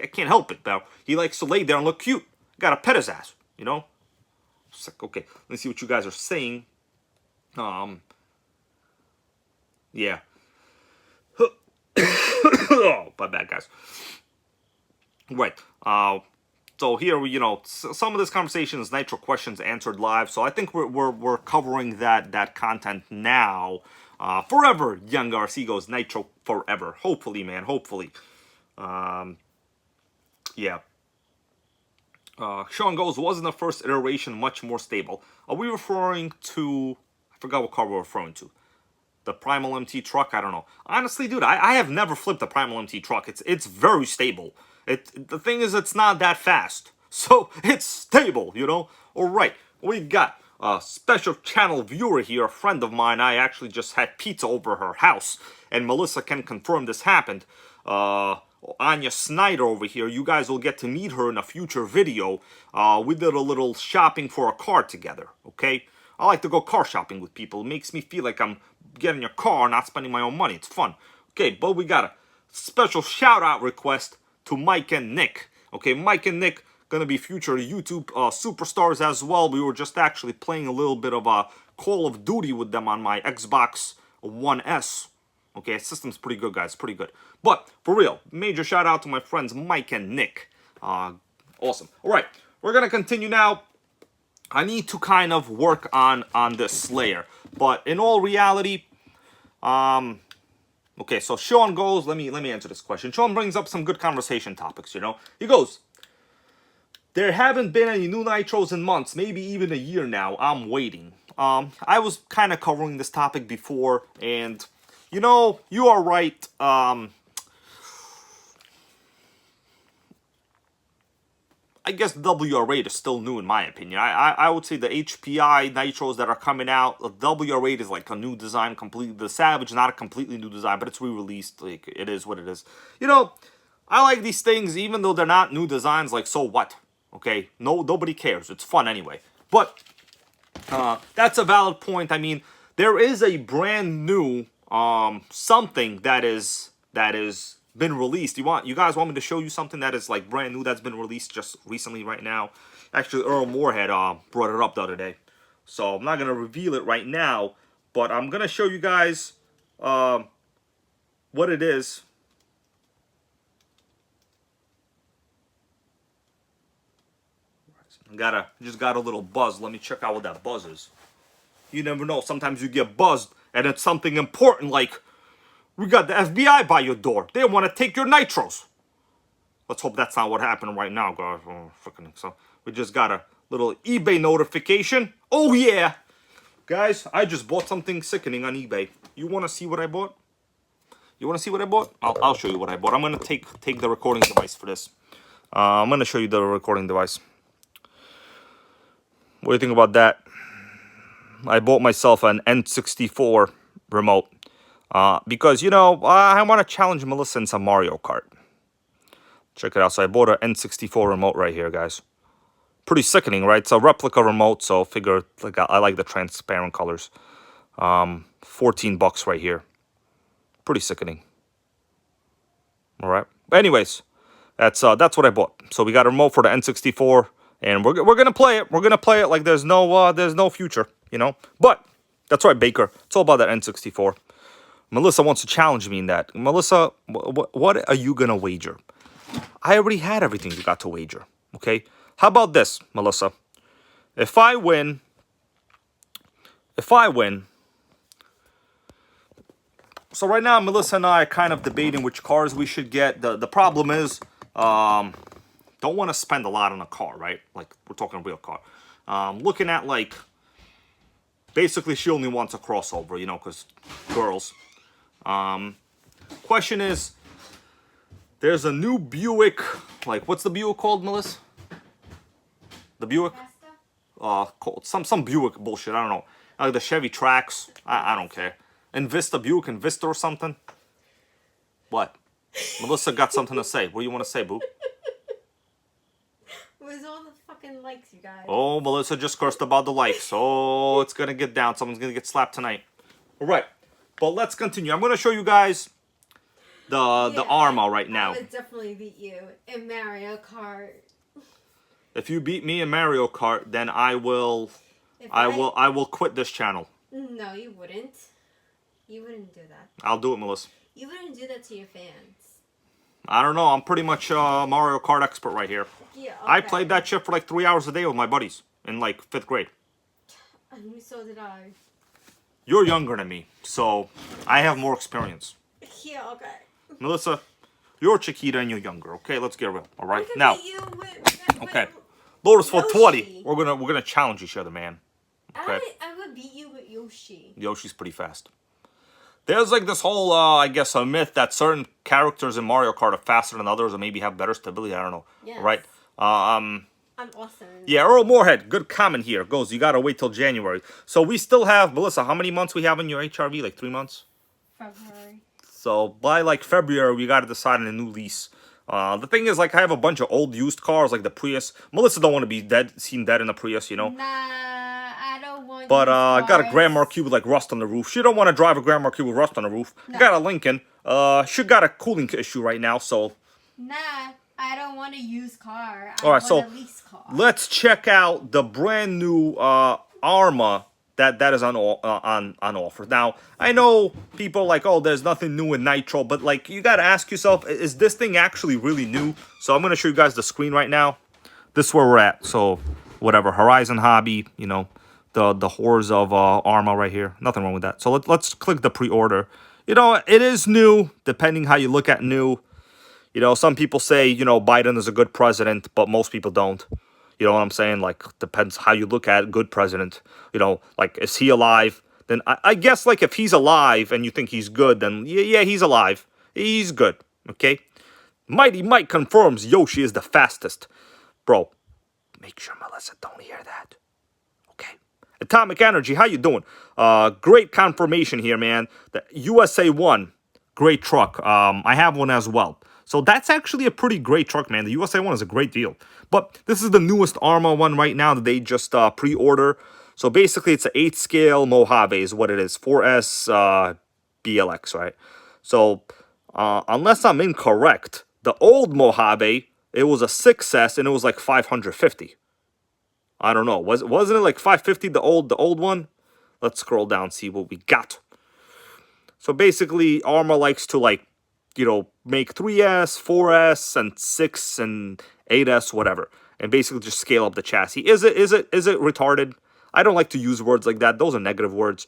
I can't help it, though. He likes to lay there and look cute. Gotta pet his ass, you know? It's like, okay, let's see what you guys are saying. Yeah. Oh, my bad, guys. Right. So here, you know, some of this conversation is Nitro questions answered live. So I think we're covering that content now. Forever, young RC goes Nitro forever. Hopefully, man. Hopefully. Yeah. Sean goes, wasn't the first iteration much more stable? Are we referring to, I forgot what car we're referring to. The Primal MT truck? I don't know. Honestly, dude, I have never flipped a Primal MT truck. It's very stable. The thing is, it's not that fast. So, it's stable, you know? Alright, we got a special channel viewer here, a friend of mine. I actually just had pizza over her house. And Melissa can confirm this happened. Anya Snyder over here. You guys will get to meet her in a future video. We did a little shopping for a car together, okay? I like to go car shopping with people. It makes me feel like I'm getting a car, not spending my own money. It's fun. Okay, but we got a special shout-out request to Mike and Nick. Okay, Mike and Nick gonna be future YouTube superstars as well. We were just actually playing a little bit of Call of Duty with them on my Xbox One S. Okay, system's pretty good, guys, pretty good. But, for real, major shout-out to my friends Mike and Nick. Awesome. Alright, we're gonna continue now. I need to kind of work on this Slayer. But in all reality, okay, so Sean goes, let me answer this question. Sean brings up some good conversation topics, you know. He goes, there haven't been any new Nitros in months, maybe even a year now. I'm waiting. I was kind of covering this topic before, and, you know, you are right. I guess WR8 is still new in my opinion. I would say the HPI Nitros that are coming out, the WR8 is like a new design completely. The Savage is not a completely new design, but it's re-released. Like, it is what it is. You know, I like these things even though they're not new designs. Like, so what? Okay, nobody cares. It's fun anyway. But that's a valid point. I mean, there is a brand new something that is been released. You guys want me to show you something that is like brand new that's been released just recently right now? Actually, Arrma Mojave brought it up the other day. So I'm not going to reveal it right now, but I'm going to show you guys what it is. Just got a little buzz. Let me check out what that buzz is. You never know. Sometimes you get buzzed, and it's something important like, we got the FBI by your door. They want to take your nitros. Let's hope that's not what happened right now, guys. Oh, freaking so we just got a little eBay notification. Oh yeah, guys, I just bought something sickening on eBay. You want to see what I bought? You want to see what I bought? I'll show you what I bought. I'm gonna take the recording device for this. I'm gonna show you the recording device. What do you think about that? I bought myself an N64 remote because, you know, I want to challenge Melissa in some Mario Kart. Check it out. So I bought an N64 remote right here, guys. Pretty sickening, right? It's a replica remote, so figure like I like the transparent colors. $14 right here. Pretty sickening. All right. Anyways, that's what I bought. So we got a remote for the N64, and we're gonna play it. We're gonna play it like there's no future, you know. But that's right, Baker. It's all about that N64. Melissa wants to challenge me in that. Melissa, what are you gonna wager? I already had everything you got to wager. Okay. How about this, Melissa? If I win. So right now, Melissa and I are kind of debating which cars we should get. The problem is, don't want to spend a lot on a car, right? Like, we're talking a real car. Looking at, like, basically she only wants a crossover, you know, because girls. Question is, there's a new Buick, like, what's the Buick called, Melissa? The Buick? Called some Buick bullshit, I don't know. Like the Chevy Trax, I don't care. Invista, Buick Invista or something? What? Melissa got something to say. What do you want to say, boo? Where's all the fucking likes, you guys? Oh, Melissa just cursed about the likes. Oh, it's gonna get down. Someone's gonna get slapped tonight. All right, but let's continue. I'm gonna show you guys the Arrma right now. I would definitely beat you in Mario Kart. If you beat me in Mario Kart, then I will quit this channel. No, you wouldn't. You wouldn't do that. I'll do it, Melissa. You wouldn't do that to your fans. I don't know. I'm pretty much a Mario Kart expert right here. Yeah, okay. I played that shit for like 3 hours a day with my buddies in like 5th grade. And so did I. You're younger than me, so I have more experience. Yeah, okay. Melissa, you're Chiquita and you're younger. Okay, let's get real. All right, now. Okay, Lotus 420. We're gonna challenge each other, man. Okay. I would beat you with Yoshi. Yoshi's pretty fast. There's like this whole, I guess, a myth that certain characters in Mario Kart are faster than others or maybe have better stability. I don't know. Yes. Right? I'm awesome. Yeah, Earl Moorhead, good comment here. Goes, you gotta wait till January. So we still have, Melissa, how many months we have in your HRV? Like 3 months? February. So by like February, we gotta decide on a new lease. The thing is, like, I have a bunch of old used cars, like the Prius. Melissa don't want to be seen dead in the Prius, you know? Nah, I don't want But I got a Grand Marquis with, like, rust on the roof. She don't want to drive a Grand Marquis with rust on the roof. No. Got a Lincoln. She got a cooling issue right now, so... Nah, I don't want a used car. All right, so a lease car. Let's check out the brand new Arrma that is on offer. Now, I know people like, oh, there's nothing new in Nitro, but like you gotta ask yourself, is this thing actually really new? So I'm gonna show you guys the screen right now. This is where we're at. So whatever, Horizon Hobby, you know, the horrors of Arrma right here. Nothing wrong with that. So let's click the pre-order. You know, it is new, depending how you look at new. You know, some people say, you know, Biden is a good president, but most people don't. You know what I'm saying? Like, depends how you look at good president. You know, like, is he alive? Then I guess, like, if he's alive and you think he's good, then yeah, he's alive. He's good, okay? Mighty Mike confirms Yoshi is the fastest. Bro, make sure Melissa don't hear that. Okay? Atomic Energy, how you doing? Great confirmation here, man. The USA 1, great truck. I have one as well. So that's actually a pretty great truck, man. The USA 1 is a great deal. But this is the newest Arrma one right now that they just pre-order. So basically, it's an 8-scale Mojave is what it is. 4S BLX, right? So unless I'm incorrect, the old Mojave, it was a 6S and it was like 550. I don't know. Wasn't it like 550, the old one? Let's scroll down, see what we got. So basically, Arrma likes to, like, you know, make 3S, 4S, and 6 and 8S, whatever. and basically just scale up the chassis. Is it retarded? I don't like to use words like that. Those are negative words.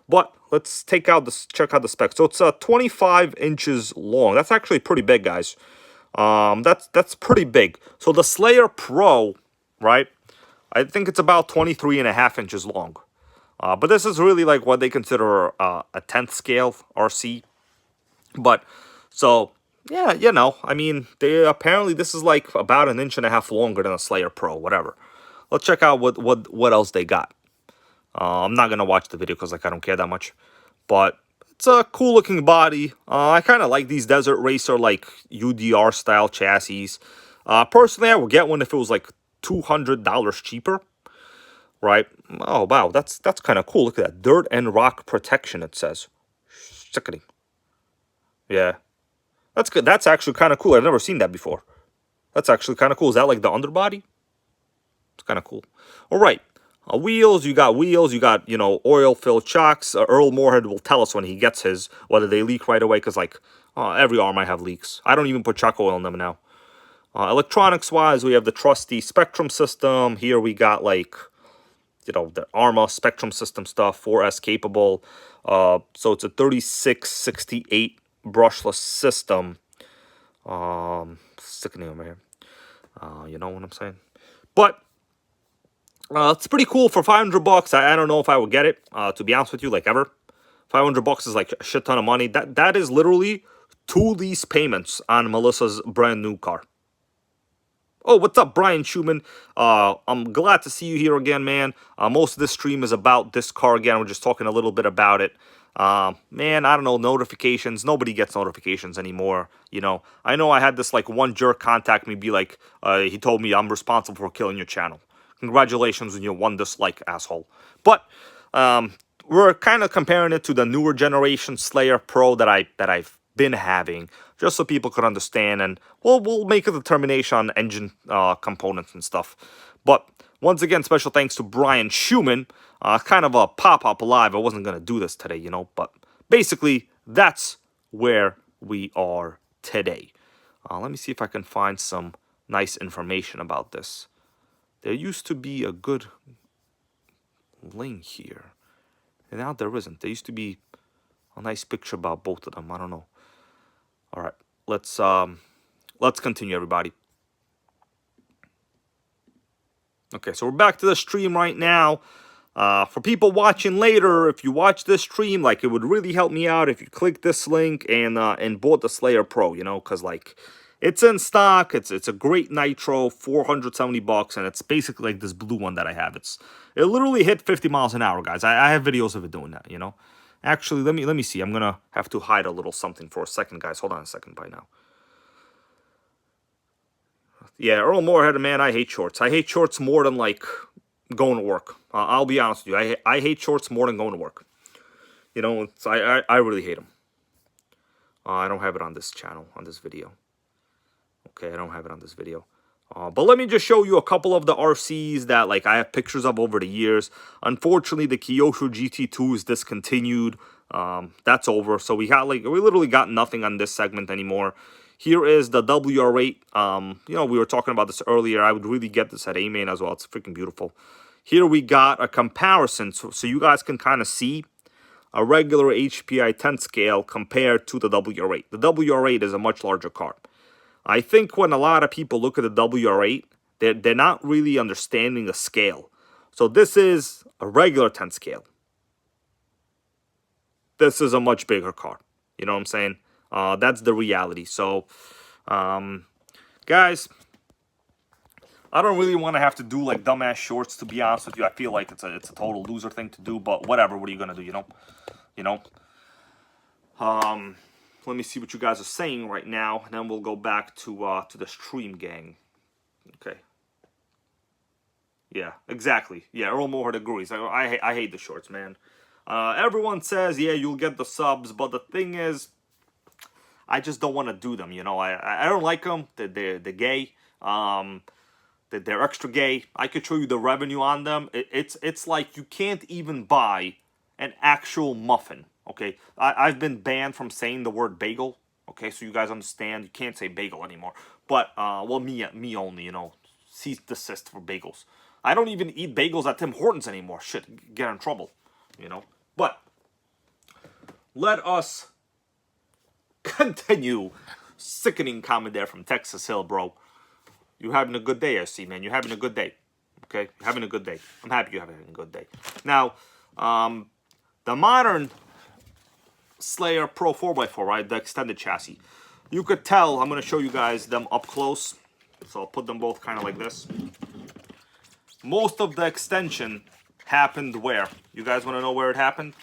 But let's check out the specs. So it's 25 inches long. That's actually pretty big, guys. That's pretty big. So the Slayer Pro, right? I think it's about 23.5 inches long. But this is really like what they consider a 10th scale RC. But so yeah, you know, I mean, apparently this is like about 1.5 inches longer than a Slayer Pro, whatever. Let's check out what else they got. I'm not gonna watch the video because like I don't care that much, but it's a cool looking body. I kind of like these Desert Racer like UDR style chassis. Personally, I would get one if it was like $200 cheaper, right? Oh wow, that's kind of cool. Look at that, dirt and rock protection. It says, sickening. Yeah, that's good. That's actually kind of cool. I've never seen that before. That's actually kind of cool. Is that like the underbody? It's kind of cool. All right. Wheels, you got, you know, oil-filled shocks. Earl Moorhead will tell us when he gets his, whether they leak right away, because, like, every arm might have leaks. I don't even put chock oil in them now. Electronics-wise, we have the trusty Spectrum system. Here we got, like, you know, the Arrma Spectrum system stuff, 4S capable. So it's a 3668 brushless system. Sickening over here. You know what I'm saying? But it's pretty cool for $500. I don't know if I would get it, to be honest with you, like ever. $500 is like a shit ton of money. That is literally 2 lease payments on Melissa's brand new car. Oh, what's up, Brian Schumann? I'm glad to see you here again, man. Most of this stream is about this car again. We're just talking a little bit about it. Man, I don't know, notifications. Nobody gets notifications anymore, you know. I know I had this, like, one jerk contact me, be like, he told me I'm responsible for killing your channel. Congratulations on your 1 dislike, asshole. But we're kind of comparing it to the newer generation Slayer Pro that I've been having, just so people could understand, and we'll make a determination on engine components and stuff. But once again, special thanks to Brian Schumann. Kind of a pop-up live. I wasn't gonna do this today, you know, but basically that's where we are today. Let me see if I can find some nice information about this. There used to be a good link here, and now there isn't. There used to be a nice picture about both of them. I don't know. All right, let's continue, everybody. Okay, so we're back to the stream right now. For people watching later, if you watch this stream, like, it would really help me out if you click this link and bought the Slayer Pro, you know, because, like, it's in stock. It's a great Nitro, $470, and it's basically like this blue one that I have. It literally hit 50 miles an hour, guys. I have videos of it doing that, you know. Actually, let me see. I'm gonna have to hide a little something for a second, guys. Hold on a second by now. Yeah, Earl Moorhead, man, I hate shorts. I hate shorts more than, like, going to work. I'll be honest with you. I hate shorts more than going to work. You know, I really hate them. I don't have it on this channel, on this video. Okay, I don't have it on this video. But let me just show you a couple of the RCs that, like, I have pictures of over the years. Unfortunately, the Kyosho GT2 is discontinued. That's over. So we literally got nothing on this segment anymore. Here is the WR8. You know, we were talking about this earlier. I would really get this at A-Main as well. It's freaking beautiful. Here we got a comparison, so you guys can kind of see a regular HPI 10 scale compared to the WR8. The WR8 is a much larger car. I think when a lot of people look at the WR8, they're not really understanding the scale. So this is a regular 10 scale. This is a much bigger car. You know what I'm saying? That's the reality. So, guys, I don't really want to have to do, like, dumbass shorts, to be honest with you. I feel like it's a total loser thing to do, but whatever. What are you gonna do? You know. Let me see what you guys are saying right now, and then we'll go back to the stream gang. Okay. Yeah, exactly. Yeah, Earl Moorhead agrees. I hate the shorts, man. Everyone says, yeah, you'll get the subs, but the thing is, I just don't want to do them, you know. I don't like them. They're gay. They're extra gay. I could show you the revenue on them. It's like you can't even buy an actual muffin, okay? I've been banned from saying the word bagel, okay? So you guys understand, you can't say bagel anymore. But, well, me only, you know. cease desist for bagels. I don't even eat bagels at Tim Hortons anymore. Shit, get in trouble, you know. But let us continue. Sickening comment there from Texas Hill, bro. You having a good day, I see, man. You're having a good day. Okay? You're having a good day. I'm happy you're having a good day. Now, the modern Slayer Pro 4x4, right? The extended chassis. You could tell, I'm going to show you guys them up close. So I'll put them both kind of like this. Most of the extension happened where? You guys want to know where it happened?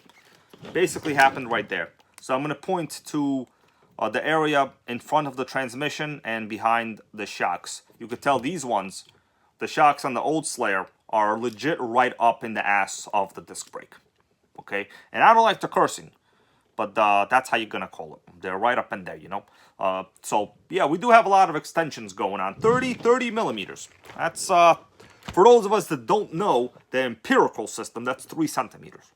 Basically happened right there. So I'm going to point to the area in front of the transmission and behind the shocks. You could tell these ones, the shocks on the old Slayer, are legit right up in the ass of the disc brake. Okay? And I don't like the cursing, but that's how you're going to call it. They're right up in there, you know? So, yeah, we do have a lot of extensions going on. 30 millimeters. That's, for those of us that don't know the empirical system, that's 3 centimeters.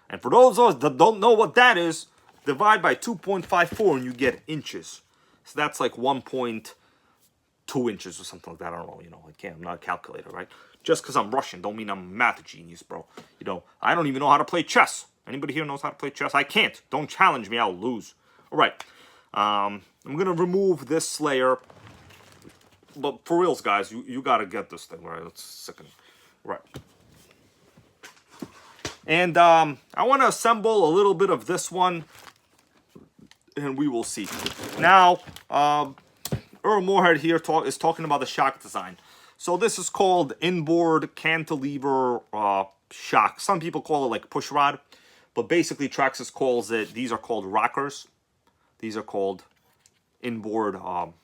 And for those of us that don't know what that is, divide by 2.54 and you get inches. So that's like 1.2 inches or something like that. I don't know, you know, I'm not a calculator, right? Just because I'm Russian don't mean I'm a math genius, bro. You know, I don't even know how to play chess. Anybody here knows how to play chess? I can't. Don't challenge me, I'll lose. All right. I'm going to remove this Slayer. But for reals, guys, you got to get this thing, right? It's sickening. Right. And I want to assemble a little bit of this one, and we will see. Now, Arrma Mojave here is talking about the shock design. So this is called inboard cantilever shock. Some people call it like push rod, but basically Traxxas calls it, these are called rockers. These are called inboard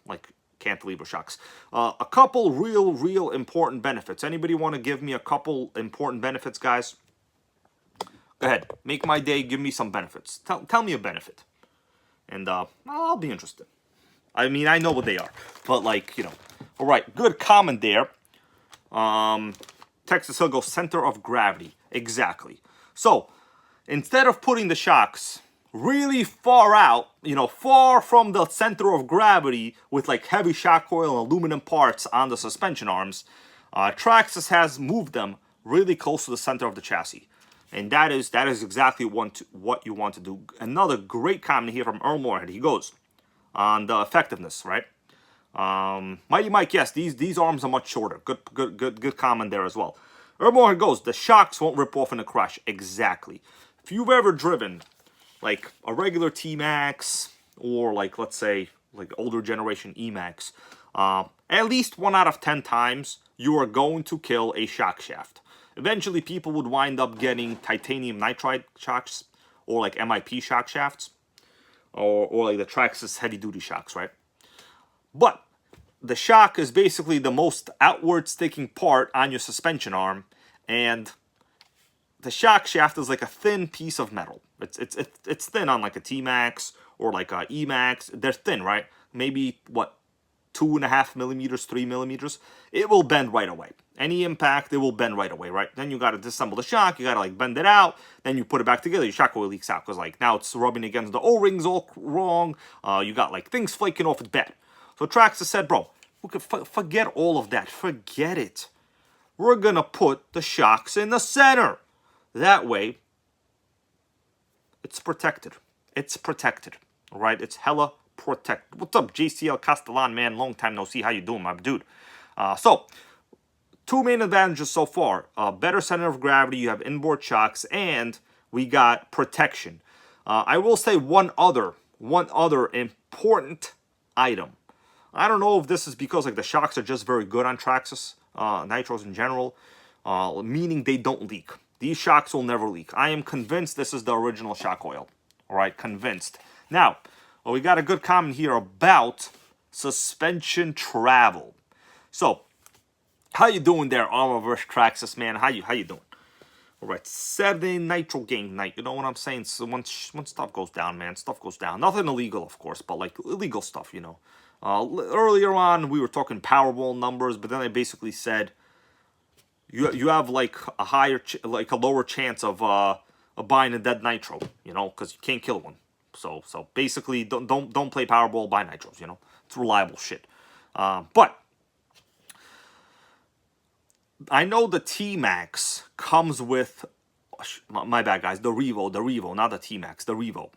like cantilever shocks. A couple real important benefits. Anybody want to give me a couple important benefits, guys? Go ahead, make my day, give me some benefits. Tell me a benefit. And I'll be interested. I mean, I know what they are. But like, you know. All right, good comment there. Texas Hill goes center of gravity. Exactly. So, instead of putting the shocks really far out, you know, far from the center of gravity with like heavy shock coil and aluminum parts on the suspension arms, Traxxas has moved them really close to the center of the chassis. And that is exactly what you want to do. Another great comment here from Arrma Mojave. He goes on the effectiveness, right? Mighty Mike, yes, these arms are much shorter. Good comment there as well. Arrma Mojave goes, the shocks won't rip off in a crash. Exactly. If you've ever driven like a regular T-Max or like, let's say, like older generation E-Max, at least 1 out of 10 times you are going to kill a shock shaft. Eventually, people would wind up getting titanium nitride shocks or like MIP shock shafts or like the Traxxas heavy-duty shocks, right? But the shock is basically the most outward sticking part on your suspension arm, and the shock shaft is like a thin piece of metal. It's thin on like a T-Max or like a E-Max. They're thin, right? Maybe, what, 2.5 millimeters, 3 millimeters? It will bend right away. Any impact, it will bend right away, right? Then you got to disassemble the shock. You got to like bend it out. Then you put it back together. Your shock coil leaks out because like now it's rubbing against the O-rings all wrong. You got like things flaking off. It's bad. So Traxxas said, bro, we could forget all of that. Forget it. We're going to put the shocks in the center. That way, it's protected. It's protected. All right? It's hella protected. What's up, JCL Castellan, man? Long time no see. How you doing, my dude? So, 2 main advantages so far. Better center of gravity. You have inboard shocks. And we got protection. I will say one other important item. I don't know if this is because like the shocks are just very good on Traxxas, Nitros in general, meaning they don't leak. These shocks will never leak. I am convinced this is the original shock oil. All right, convinced. Now, we got a good comment here about suspension travel. So, how you doing there, Arrma vs. Traxxas, man? How you doing? All right, Saturday Nitro game night. You know what I'm saying? So when stuff goes down, man, stuff goes down. Nothing illegal, of course, but like illegal stuff, you know. Earlier on, we were talking Powerball numbers, but then I basically said you have like a lower chance of buying a dead Nitro, you know, because you can't kill one. So basically, don't play Powerball, buy Nitros, you know. It's reliable shit. But I know the T-Max comes with, my bad guys, the Revo, not the T-Max, the Revo,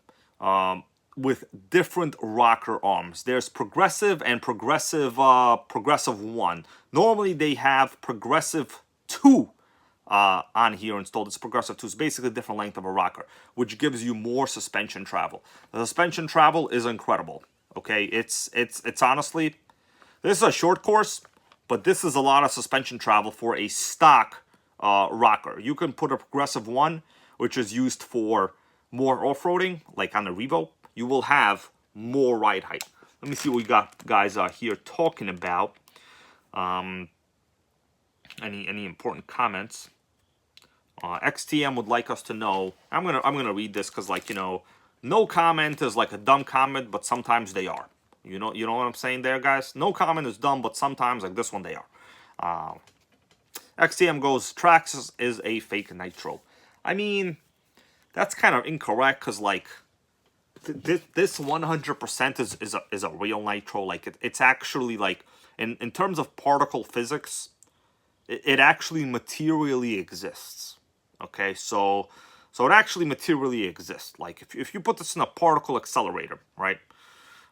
with different rocker arms. There's progressive and progressive 1. Normally they have progressive 2 on here installed. It's progressive 2. It's basically a different length of a rocker, which gives you more suspension travel. The suspension travel is incredible. Okay, it's honestly, this is a short course, but this is a lot of suspension travel for a stock rocker. You can put a progressive 1, which is used for more off-roading, like on the Revo. You will have more ride height. Let me see what we got guys here talking about. Any important comments? XTM would like us to know. I'm gonna read this because, like, you know, no comment is like a dumb comment, but sometimes they are. You know what I'm saying there, guys? No comment is dumb, but sometimes, like this one, they are. XTM goes, Traxxas is a fake Nitro. I mean, that's kind of incorrect because, like, this 100% is a real Nitro. Like, it's actually, like, in terms of particle physics, it actually materially exists. Okay, so it actually materially exists. Like, if you put this in a particle accelerator, right?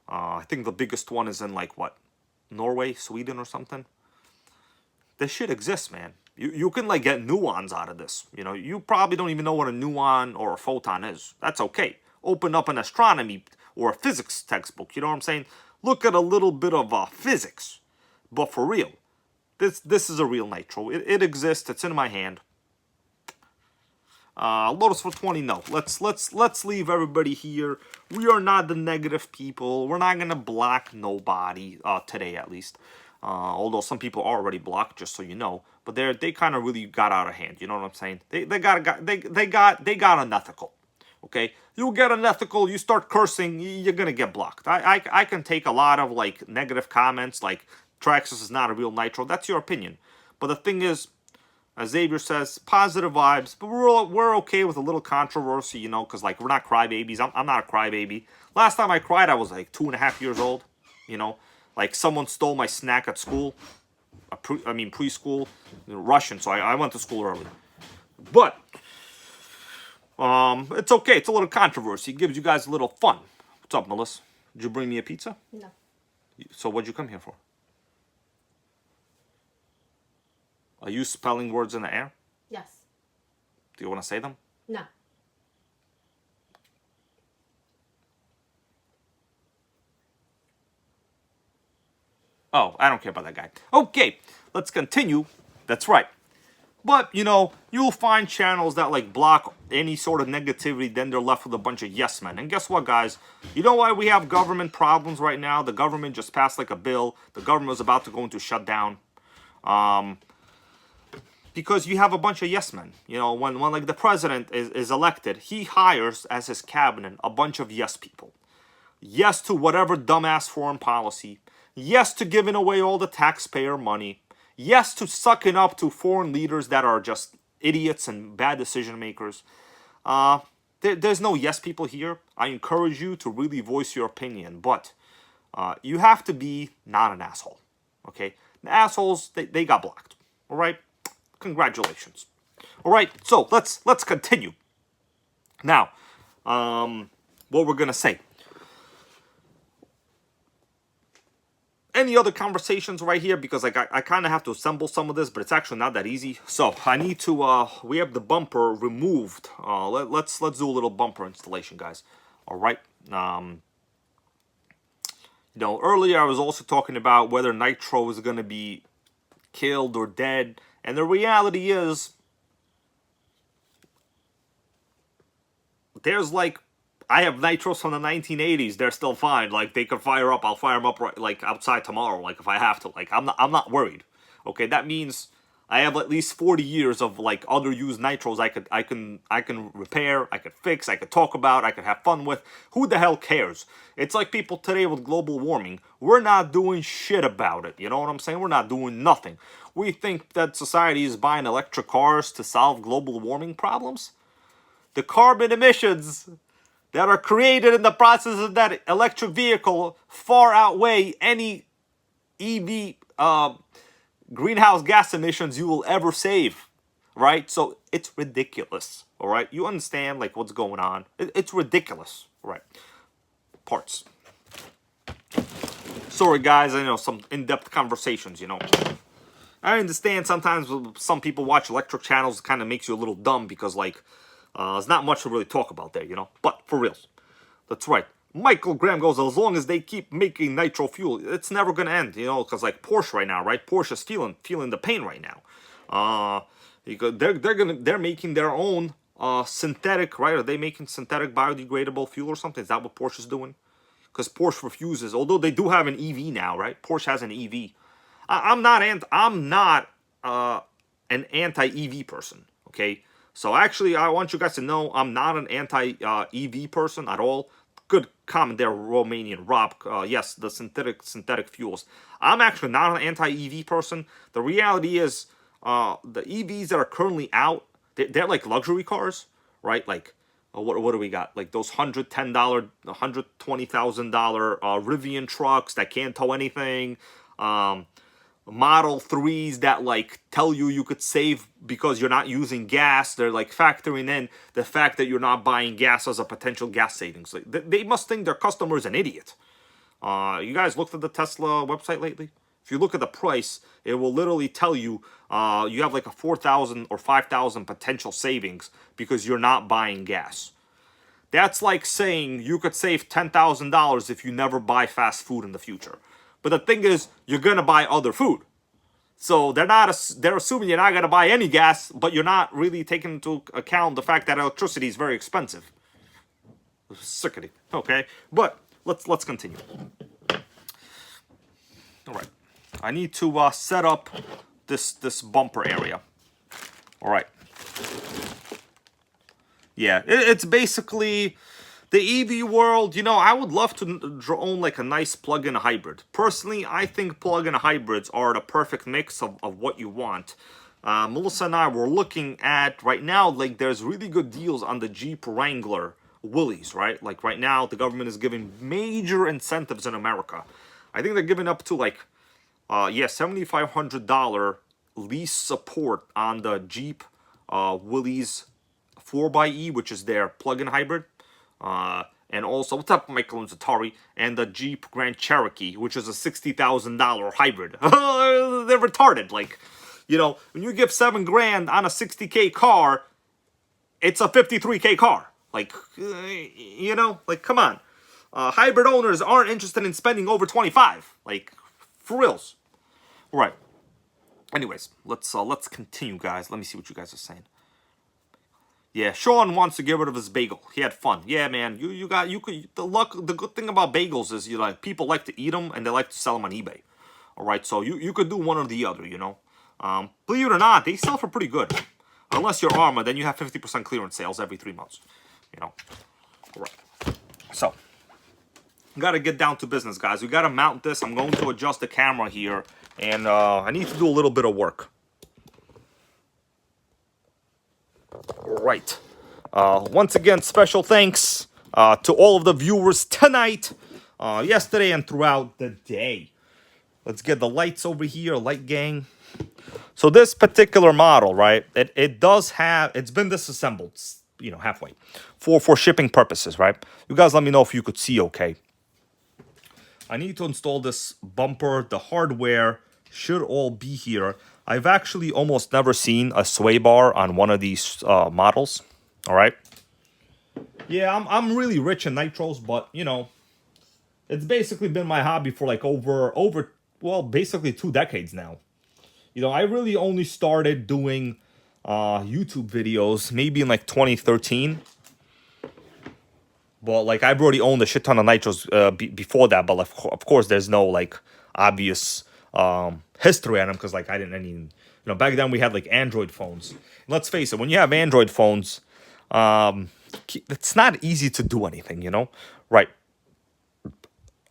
I think the biggest one is in, like, what, Norway, Sweden, or something. This shit exists, man. You can, like, get nuons out of this. You know, you probably don't even know what a nuon or a photon is. That's okay. Open up an astronomy or a physics textbook. You know what I'm saying? Look at a little bit of physics, but for real. This is a real Nitro. It exists. It's in my hand. Lotus for 20. No. Let's leave everybody here. We are not the negative people. We're not gonna block nobody today, at least. Although some people are already blocked, just so you know. But they kind of really got out of hand. You know what I'm saying? They got unethical. Okay, you get unethical, you start cursing, you're gonna get blocked. I can take a lot of, like, negative comments, like Traxxas is not a real Nitro. That's your opinion. But the thing is, as Xavier says, positive vibes. But we're okay with a little controversy, you know, because, like, we're not crybabies. I'm not a crybaby. Last time I cried, I was like 2.5 years old. You know, like, someone stole my snack at school. Preschool, you know, Russian. So I went to school early. But it's okay. It's a little controversy. It gives you guys a little fun. What's up, Melissa? Did you bring me a pizza? No. So what'd you come here for? Are you spelling words in the air? Yes. Do you want to say them? No. Oh, I don't care about that guy. Okay, let's continue. That's right. But, you know, you'll find channels that, like, block any sort of negativity, then they're left with a bunch of yes men. And guess what, guys? You know why we have government problems right now? The government just passed, like, a bill. The government was about to go into shutdown. Because you have a bunch of yes men. You know, when like, the president is elected, he hires as his cabinet a bunch of yes people. Yes to whatever dumbass foreign policy. Yes to giving away all the taxpayer money. Yes to sucking up to foreign leaders that are just idiots and bad decision makers. There's no yes people here. I encourage you to really voice your opinion, but you have to be not an asshole. Okay, the assholes they got blocked. All right, congratulations. All right, so let's continue. Now, what we're gonna say. Any other conversations right here? Because, like, I kind of have to assemble some of this, but it's actually not that easy. So I need to, we have the bumper removed. Let's do a little bumper installation, guys. All right. You know, earlier I was also talking about whether Nitro is going to be killed or dead. And the reality is, there's, like, I have Nitros from the 1980s. They're still fine. Like, they could fire up. I'll fire them up, right, like, outside tomorrow. Like, if I have to. Like, I'm not worried. Okay, that means I have at least 40 years of, like, other used Nitros I can repair, I could fix, I could talk about, I could have fun with. Who the hell cares? It's like people today with global warming. We're not doing shit about it. You know what I'm saying? We're not doing nothing. We think that society is buying electric cars to solve global warming problems. The carbon emissions that are created in the process of that electric vehicle far outweigh any EV greenhouse gas emissions you will ever save, right? So it's ridiculous, all right? You understand, like, what's going on. It's ridiculous, right? Parts. Sorry, guys, I know some in-depth conversations, you know. I understand sometimes some people watch electric channels, it kind of makes you a little dumb because, like, there's not much to really talk about there, you know. But for real, that's right. Michael Graham goes, as long as they keep making nitro fuel, it's never going to end, you know, because, like, Porsche right now, right? Porsche is feeling the pain right now. They're making their own synthetic, right? Are they making synthetic biodegradable fuel or something? Is that what Porsche is doing? Because Porsche refuses, although they do have an EV now, right? Porsche has an EV. I'm not an anti-EV person, okay? So actually, I want you guys to know I'm not an anti-EV person at all. Good comment there, Romanian Rob. Yes, the synthetic fuels. I'm actually not an anti-EV person. The reality is, the EVs that are currently out, they're like luxury cars, right? Like, what do we got? Like those $110, $120,000 Rivian trucks that can't tow anything. Model 3s that, like, tell you could save because you're not using gas. They're, like, factoring in the fact that you're not buying gas as a potential gas savings. Like, they must think their customer is an idiot. You guys looked at the Tesla website lately? If you look at the price, it will literally tell you you have like a 4,000 or 5,000 potential savings because you're not buying gas. That's like saying you could save $10,000 if you never buy fast food in the future. But the thing is, you're going to buy other food. So they're assuming you're not going to buy any gas, but you're not really taking into account the fact that electricity is very expensive. Sickening. Okay, but let's continue. All right. I need to set up this bumper area. All right. Yeah, it's basically the EV world. You know, I would love to own like a nice plug-in hybrid. Personally, I think plug-in hybrids are the perfect mix of what you want. Melissa and I were looking at right now, like, there's really good deals on the Jeep Wrangler Willys, right? Like right now, the government is giving major incentives in America. I think they're giving up to like $7,500 lease support on the Jeep Willys 4xe, which is their plug-in hybrid. And also, what's up, Michael and Zatari? And the Jeep Grand Cherokee, which is a $60,000 hybrid. They're retarded. Like, you know, when you give $7,000 on a $60K car, it's a $53K car. Like, you know, like, come on. Hybrid owners aren't interested in spending over $25,000. Like, for reals. Right. Anyways, let's continue, guys. Let me see what you guys are saying. Yeah, Sean wants to get rid of his bagel. He had fun. Yeah, man. The good thing about bagels is people like to eat them and they like to sell them on eBay. All right, so you could do one or the other, you know. Believe it or not, they sell for pretty good. Unless you're Arrma, then you have 50% clearance sales every 3 months. You know. All right. So, got to get down to business, guys. We got to mount this. I'm going to adjust the camera here, and I need to do a little bit of work. Right. Once again, special thanks to all of the viewers tonight, yesterday, and throughout the day. Let's get the lights over here, light gang. So this particular model, right, it does have, it's been disassembled, you know, halfway, for shipping purposes, right? You guys let me know if you could see okay. I need to install this bumper. The hardware should all be here. I've actually almost never seen a sway bar on one of these models. All right. Yeah, I'm really rich in nitros, but you know, it's basically been my hobby for like well, basically 2 decades now. You know, I really only started doing YouTube videos maybe in like 2013. But like I've already owned a shit ton of nitros before that, but of course there's no like obvious history on them because like I didn't even, you know, back then we had like Android phones. Let's face it, when you have Android phones, it's not easy to do anything, you know, right?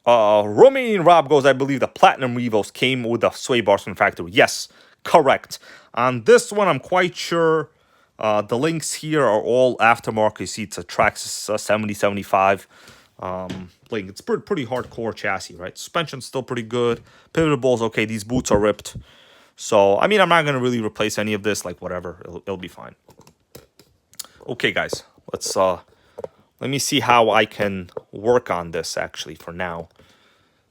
Romanian Rob goes, I believe the Platinum Revos came with the sway bars from factory. Yes, correct. On this one, I'm quite sure the links here are all aftermarket. You see, it's a Traxxas 7075 link. It's pretty hardcore chassis, right? Suspension's still pretty good. Pivot ball's okay. These boots are ripped. So, I mean, I'm not going to really replace any of this, like whatever, it'll be fine. Okay, guys, let me see how I can work on this actually for now.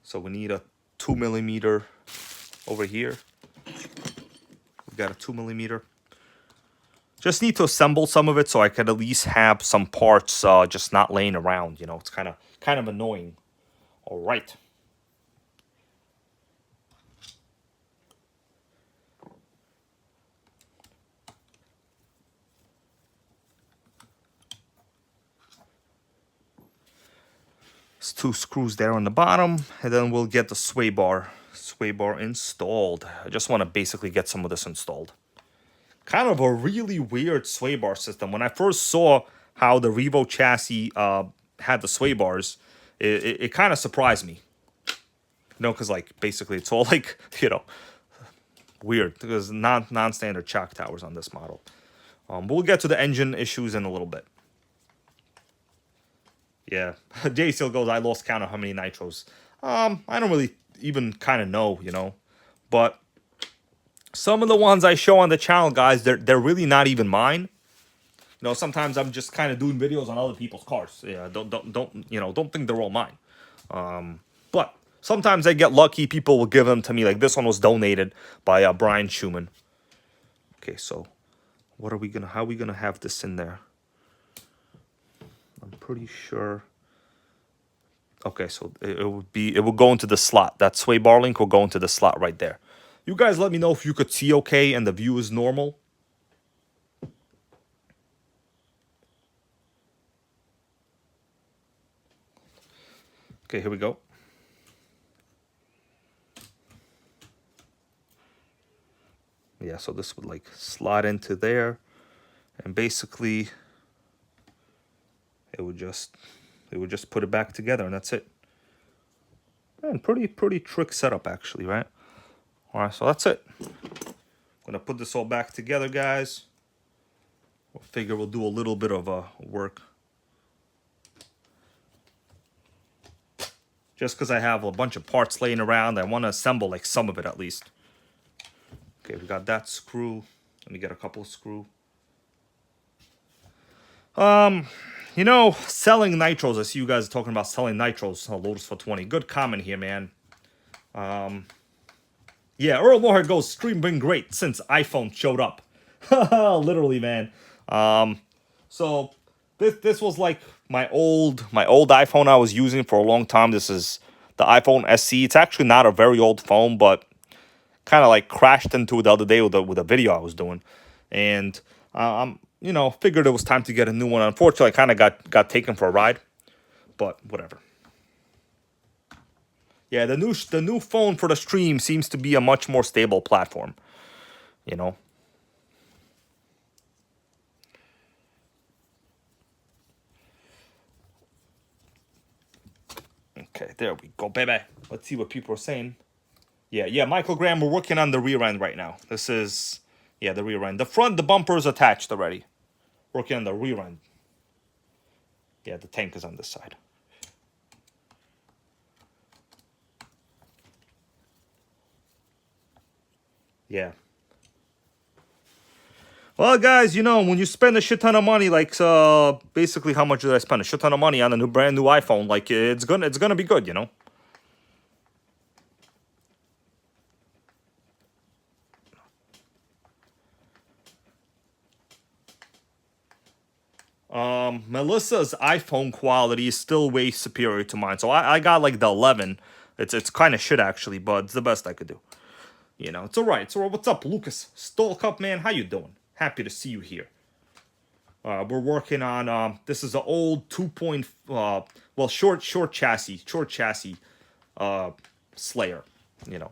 So we need a 2mm over here. We've got a 2mm. Just need to assemble some of it so I could at least have some parts just not laying around, you know. It's kind of annoying. All right. There's 2 screws there on the bottom, and then we'll get the sway bar installed. I just want to basically get some of this installed. Kind of a really weird sway bar system. When I first saw how the Revo chassis had the sway bars, it kind of surprised me. You know, because like basically it's all like, you know, weird. There's non-standard shock towers on this model. But we'll get to the engine issues in a little bit. Yeah, Jay still goes, I lost count of how many nitros. I don't really even kind of know, you know. But some of the ones I show on the channel, guys, they're really not even mine. You know, sometimes I'm just kind of doing videos on other people's cars. Yeah, don't think they're all mine. But sometimes I get lucky. People will give them to me. Like this one was donated by Brian Schumann. Okay, so how are we gonna have this in there? I'm pretty sure. Okay, so it will go into the slot. That sway bar link will go into the slot right there. You guys let me know if you could see okay and the view is normal. Okay, here we go. Yeah, so this would like slide into there, and basically it would just put it back together, and that's it. And pretty trick setup actually, right? All right, so that's it. I'm gonna put this all back together, guys. We'll figure we'll do a little bit of work. Just because I have a bunch of parts laying around, I want to assemble like some of it at least. Okay, we got that screw. Let me get a couple of screws. You know, selling nitros. I see you guys talking about selling nitros. Lotus for 20. Good comment here, man. Yeah, Arrma Mojave goes, stream been great since iPhone showed up. Literally, man. So this was like my old iPhone I was using for a long time. This is the iPhone SE. It's actually not a very old phone, but kind of like crashed into it the other day with a video I was doing, and you know, figured it was time to get a new one. Unfortunately, I kind of got taken for a ride, but whatever. Yeah, the new phone for the stream seems to be a much more stable platform, you know. Okay, there we go, baby. Let's see what people are saying. Yeah, Michael Graham, we're working on the rear end right now. This is, yeah, the rear end. The front, the bumper is attached already. Working on the rear end. Yeah, the tank is on this side. Yeah. Well, guys, you know, when you spend a shit ton of money, like, basically how much did I spend? A shit ton of money on a brand new iPhone. Like, it's gonna be good, you know? Melissa's iPhone quality is still way superior to mine. So I got like the 11. It's kind of shit actually, but it's the best I could do. You know, it's all right. It's all right. What's up, Lucas? Stolkup, man? How you doing? Happy to see you here. We're working on this is an old 2. Well, short chassis Slayer. You know.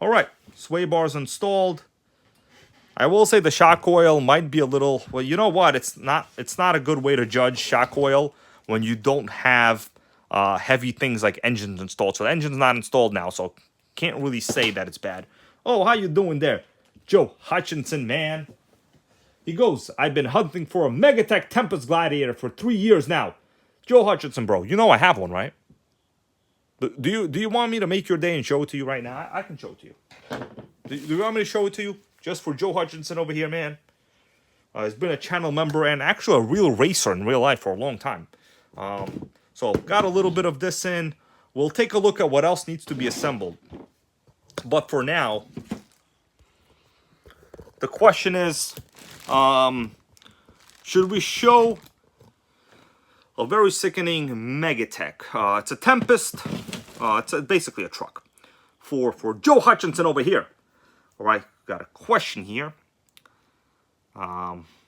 All right, sway bars installed. I will say the shock oil might be a little, well, you know what? It's not a good way to judge shock oil when you don't have heavy things like engines installed. So the engine's not installed now, so can't really say that it's bad. Oh, how you doing there? Joe Hutchinson, man. He goes, I've been hunting for a Megatech Tempest Gladiator for 3 years now. Joe Hutchinson, bro, you know I have one, right? Do you want me to make your day and show it to you right now? I can show it to you. Do you want me to show it to you? Just for Joe Hutchinson over here, man. He's been a channel member and actually a real racer in real life for a long time. So got a little bit of this in. We'll take a look at what else needs to be assembled. But for now, the question is, should we show a very sickening Megatech? It's a Tempest. It's basically a truck for Joe Hutchinson over here. All right, got a question here.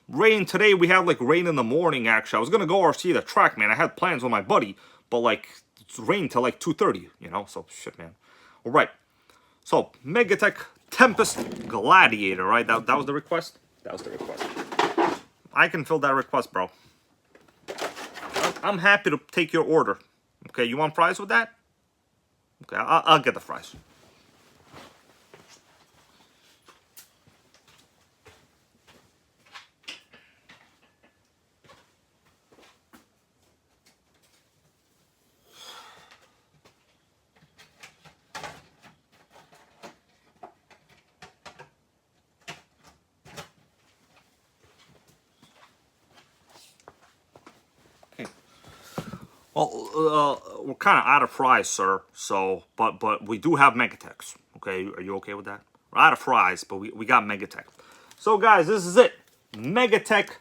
Rain today. We had like rain in the morning. Actually, I was gonna go RC the track, man. I had plans with my buddy, but like it's rain till like 2:30. You know, so shit, man. All right. So Megatech Tempest Gladiator. Right. That was the request. That was the request. I can fill that request, bro. I'm happy to take your order. Okay, you want fries with that? Okay, I'll get the fries. Well, we're kind of out of fries, sir. So, but we do have Megatechs. Okay, are you okay with that? We're out of fries, but we got Megatech. So, guys, this is it. Megatech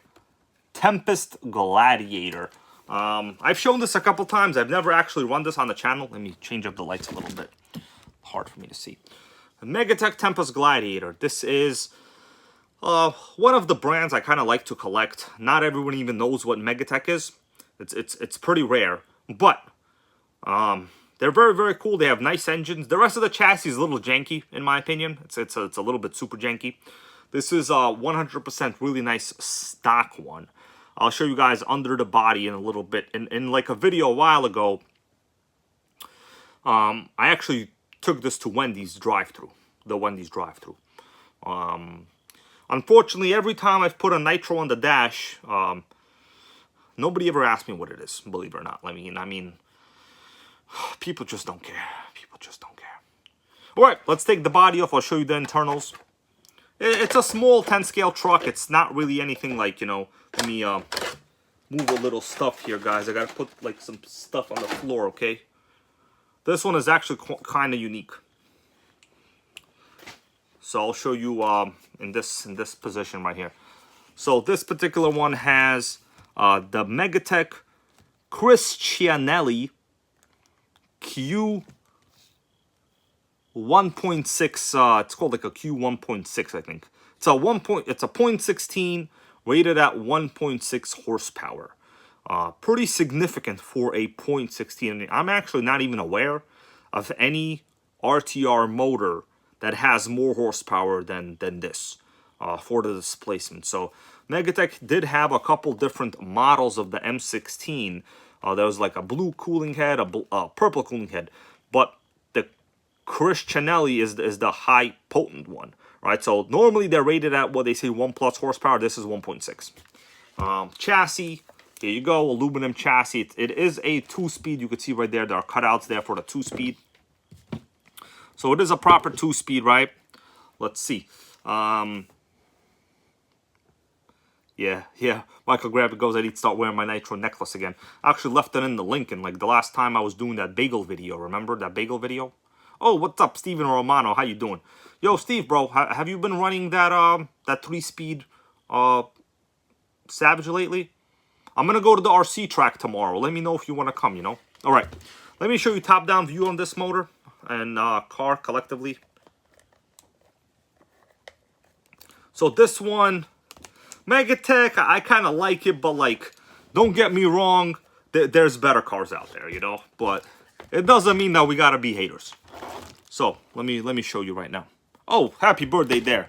Tempest Gladiator. I've shown this a couple times. I've never actually run this on the channel. Let me change up the lights a little bit. Hard for me to see. The Megatech Tempest Gladiator. This is one of the brands I kind of like to collect. Not everyone even knows what Megatech is. It's pretty rare, but they're very, very cool. They have nice engines. The rest of the chassis is a little janky, in my opinion. It's a little bit super janky. This is 100% really nice stock one. I'll show you guys under the body in a little bit. In like a video a while ago, I actually took this to Wendy's drive-thru, the Wendy's drive-thru. Unfortunately, every time I've put a Nitro on the dash, nobody ever asked me what it is, believe it or not. I mean, people just don't care. People just don't care. All right, let's take the body off. I'll show you the internals. It's a small 10-scale truck. It's not really anything like, you know, let me move a little stuff here, guys. I got to put, like, some stuff on the floor, okay? This one is actually kind of unique. So I'll show you in this position right here. So this particular one has the Megatech Christianelli Q 1.6. It's called like a Q 1.6, I think. It's a 0.16 rated at 1.6 horsepower. Pretty significant for a 0.16. I'm actually not even aware of any RTR motor that has more horsepower than this for the displacement. So Megatech did have a couple different models of the M16. There was like a blue cooling head, a purple cooling head, but the Christianelli is the high potent one, right? So normally they're rated at what they say 1+ horsepower. This is 1.6. Chassis, here you go, aluminum chassis. It is a 2-speed. You can see right there, there are cutouts there for the 2-speed. So it is a proper 2-speed, right? Let's see. Yeah. Michael Grab goes, I need to start wearing my Nitro necklace again. I actually left it in the link, and like the last time I was doing that bagel video. Remember that bagel video? Oh, what's up, Steven Romano? How you doing? Yo, Steve, bro, have you been running that 3-speed Savage lately? I'm gonna go to the RC track tomorrow. Let me know if you want to come, you know? All right. Let me show you top-down view on this motor and car collectively. So this one, Megatech, I kind of like it, but like, don't get me wrong, there's better cars out there, you know. But it doesn't mean that we gotta be haters. So let me show you right now. Oh, happy birthday there,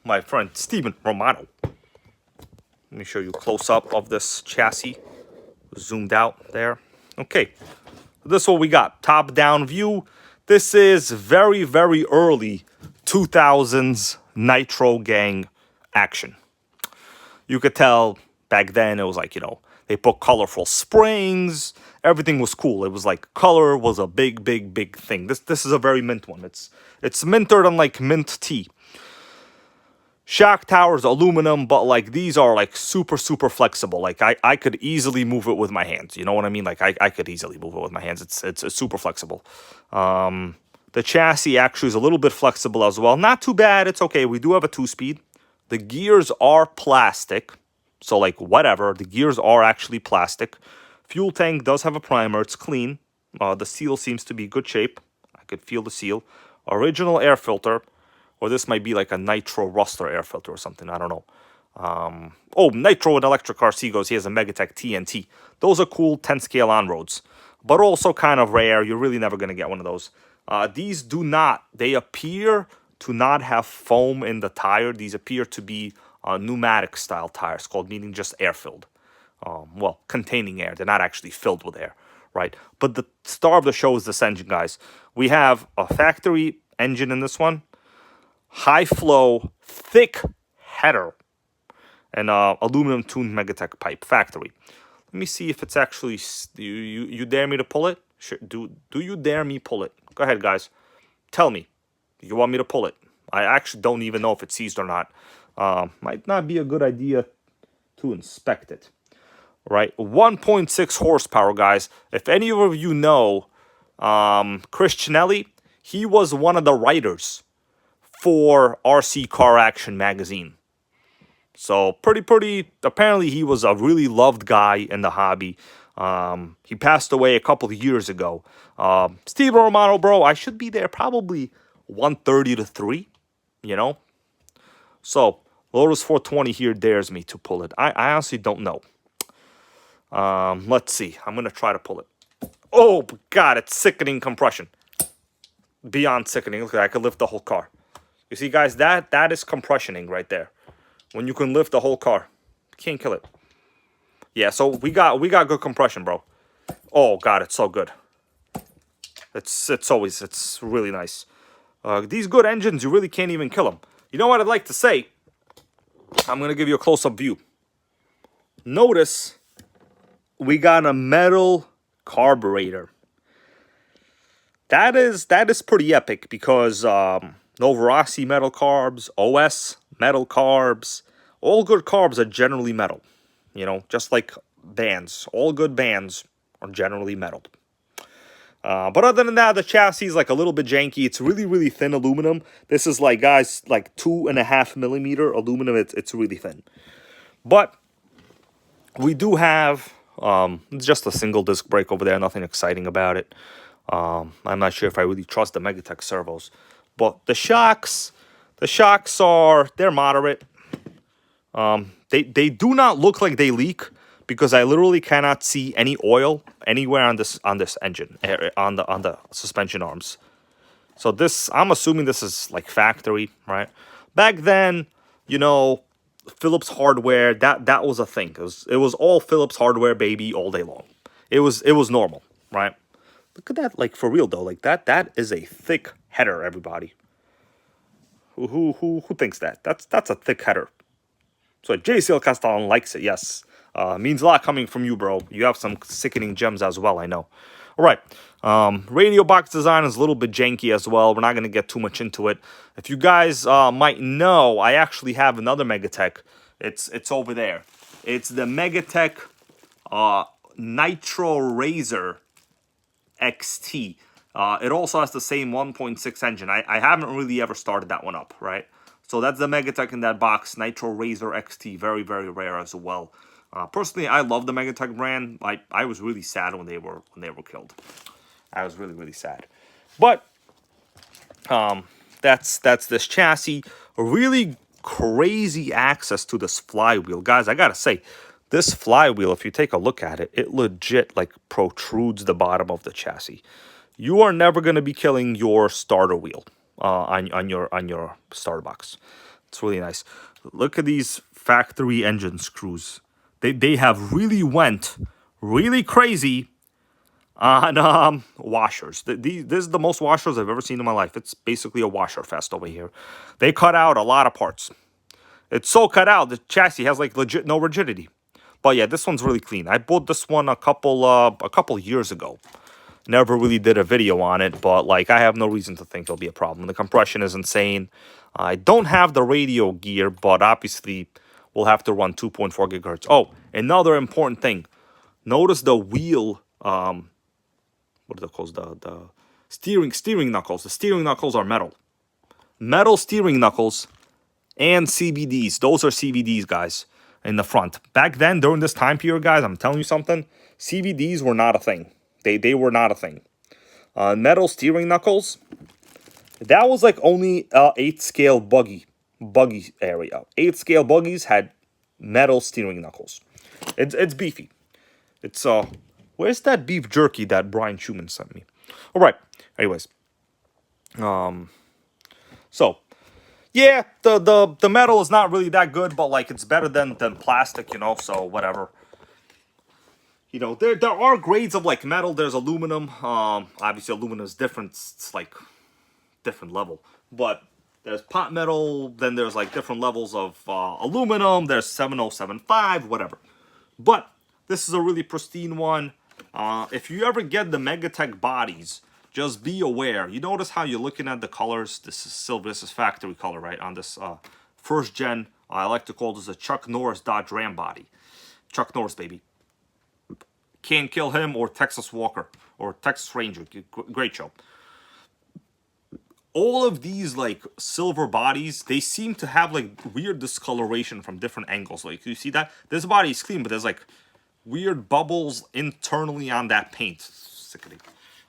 my friend Steven Romano. Let me show you close up of this chassis, zoomed out there. Okay. This is what we got. Top-down view. This is very, very early 2000s Nitro gang action. You could tell Back then, it was like, you know, they put colorful springs. Everything was cool. It was like color was a big, big, big thing. This is a very mint one. It's minter than like mint tea. Shock tower's aluminum, but like these are like super, super flexible. Like I could easily move it with my hands. You know what I mean? Like I could easily move it with my hands. It's super flexible. The chassis actually is a little bit flexible as well. Not too bad. It's okay. We do have a 2-speed. The gears are plastic. So like whatever. The gears are actually plastic. Fuel tank does have a primer. It's clean. The seal seems to be good shape. I could feel the seal. Original air filter. Or this might be like a Nitro Ruster air filter or something. I don't know. Oh, Nitro and electric car Seagulls. He has a Megatech TNT. Those are cool 10 scale on-roads. But also kind of rare. You're really never going to get one of those. These do not. They appear to not have foam in the tire. These appear to be pneumatic style tires, meaning just air filled. Well, containing air. They're not actually filled with air, right? But the star of the show is this engine, guys. We have a factory engine in this one. High flow, thick header, and aluminum tuned Megatech pipe factory. Let me see if it's actually. You dare me to pull it? Sure. Do you dare me pull it? Go ahead, guys. Tell me. You want me to pull it? I actually don't even know if it's seized or not. Might not be a good idea to inspect it. Right, 1.6 horsepower, guys. If any of you know Christianelli, he was one of the writers for RC Car Action magazine. So pretty, apparently he was a really loved guy in the hobby. He passed away a couple of years ago. Steve Romano, bro, I should be there probably 1:30 to 3, you know? So, Lotus 420 here dares me to pull it. I honestly don't know. Let's see. I'm going to try to pull it. Oh, God, it's sickening compression. Beyond sickening. Look at that. I could lift the whole car. You see, guys, that is compressioning right there. When you can lift the whole car. Can't kill it. Yeah, so we got good compression, bro. Oh, God, it's so good. It's really nice. These good engines, you really can't even kill them. You know what I'd like to say? I'm going to give you a close-up view. Notice we got a metal carburetor. That is pretty epic because Novorossi metal carbs, OS metal carbs, all good carbs are generally metal. You know, just like bands. All good bands are generally metal. But other than that, the chassis is like a little bit janky. It's really, really thin aluminum. This is like, guys, like 2.5 millimeter aluminum. It's really thin. But we do have just a single disc brake over there. Nothing exciting about it. I'm not sure if I really trust the Megatech servos. But the shocks they're moderate. They do not look like they leak because I literally cannot see any oil anywhere on this engine, on the suspension arms. So I'm assuming this is like factory, right? Back then, you know, Philips hardware, that was a thing. It was all Philips hardware, baby, all day long. It was normal, right? Look at that, like for real though, like that is a thick header, everybody. Who thinks that? That's a thick header. So JCL Castellan likes it, yes. Means a lot coming from you, bro. You have some sickening gems as well, I know. All right. Radio box design is a little bit janky as well. We're not going to get too much into it. If you guys might know, I actually have another Megatech. It's over there. It's the Megatech Nitro Razor XT. It also has the same 1.6 engine. I haven't really ever started that one up, right? So that's the Megatech in that box. Nitro Razor XT. Very, very rare as well. Personally, I love the Megatech brand. I was really sad when they were killed. I was really, really sad. But that's this chassis. A really crazy access to this flywheel. Guys, I gotta say, this flywheel, if you take a look at it, it legit like protrudes the bottom of the chassis. You are never gonna be killing your starter wheel on your starter box. It's really nice. Look at these factory engine screws. They have really went really crazy on washers. This is the most washers I've ever seen in my life. It's basically a washer fest over here. They cut out a lot of parts. It's so cut out, the chassis has like legit no rigidity. But yeah, this one's really clean. I bought this one a couple years ago. Never really did a video on it, but like I have no reason to think it'll be a problem. The compression is insane. I don't have the radio gear, but obviously we'll have to run 2.4 gigahertz. Oh, another important thing. Notice the wheel, what are they called? The steering knuckles. The steering knuckles are metal. Metal steering knuckles and CVDs. Those are CVDs, guys, in the front. Back then, during this time period, guys, I'm telling you something, CVDs were not a thing. They were not a thing. Metal steering knuckles, that was like only 8-scale buggy area. 8-scale buggies had metal steering knuckles. It's beefy. It's where's that beef jerky that Brian Schumann sent me? All right. Anyways, so yeah, the metal is not really that good, but like it's better than plastic, you know. So whatever. You know, there are grades of like metal. There's aluminum. Obviously aluminum is different. It's like different level. But there's pot metal. Then there's like different levels of aluminum. There's 7075, whatever. But this is a really pristine one. If you ever get the Megatech bodies, just be aware. You notice how you're looking at the colors. This is silver. This is factory color, right? On this first gen, I like to call this a Chuck Norris Dodge Ram body. Chuck Norris, baby. Can't Kill Him or Texas Walker or Texas Ranger. Great show. All of these like silver bodies, they seem to have like weird discoloration from different angles. Like you see that this body is clean, but there's like weird bubbles internally on that paint. Sickening.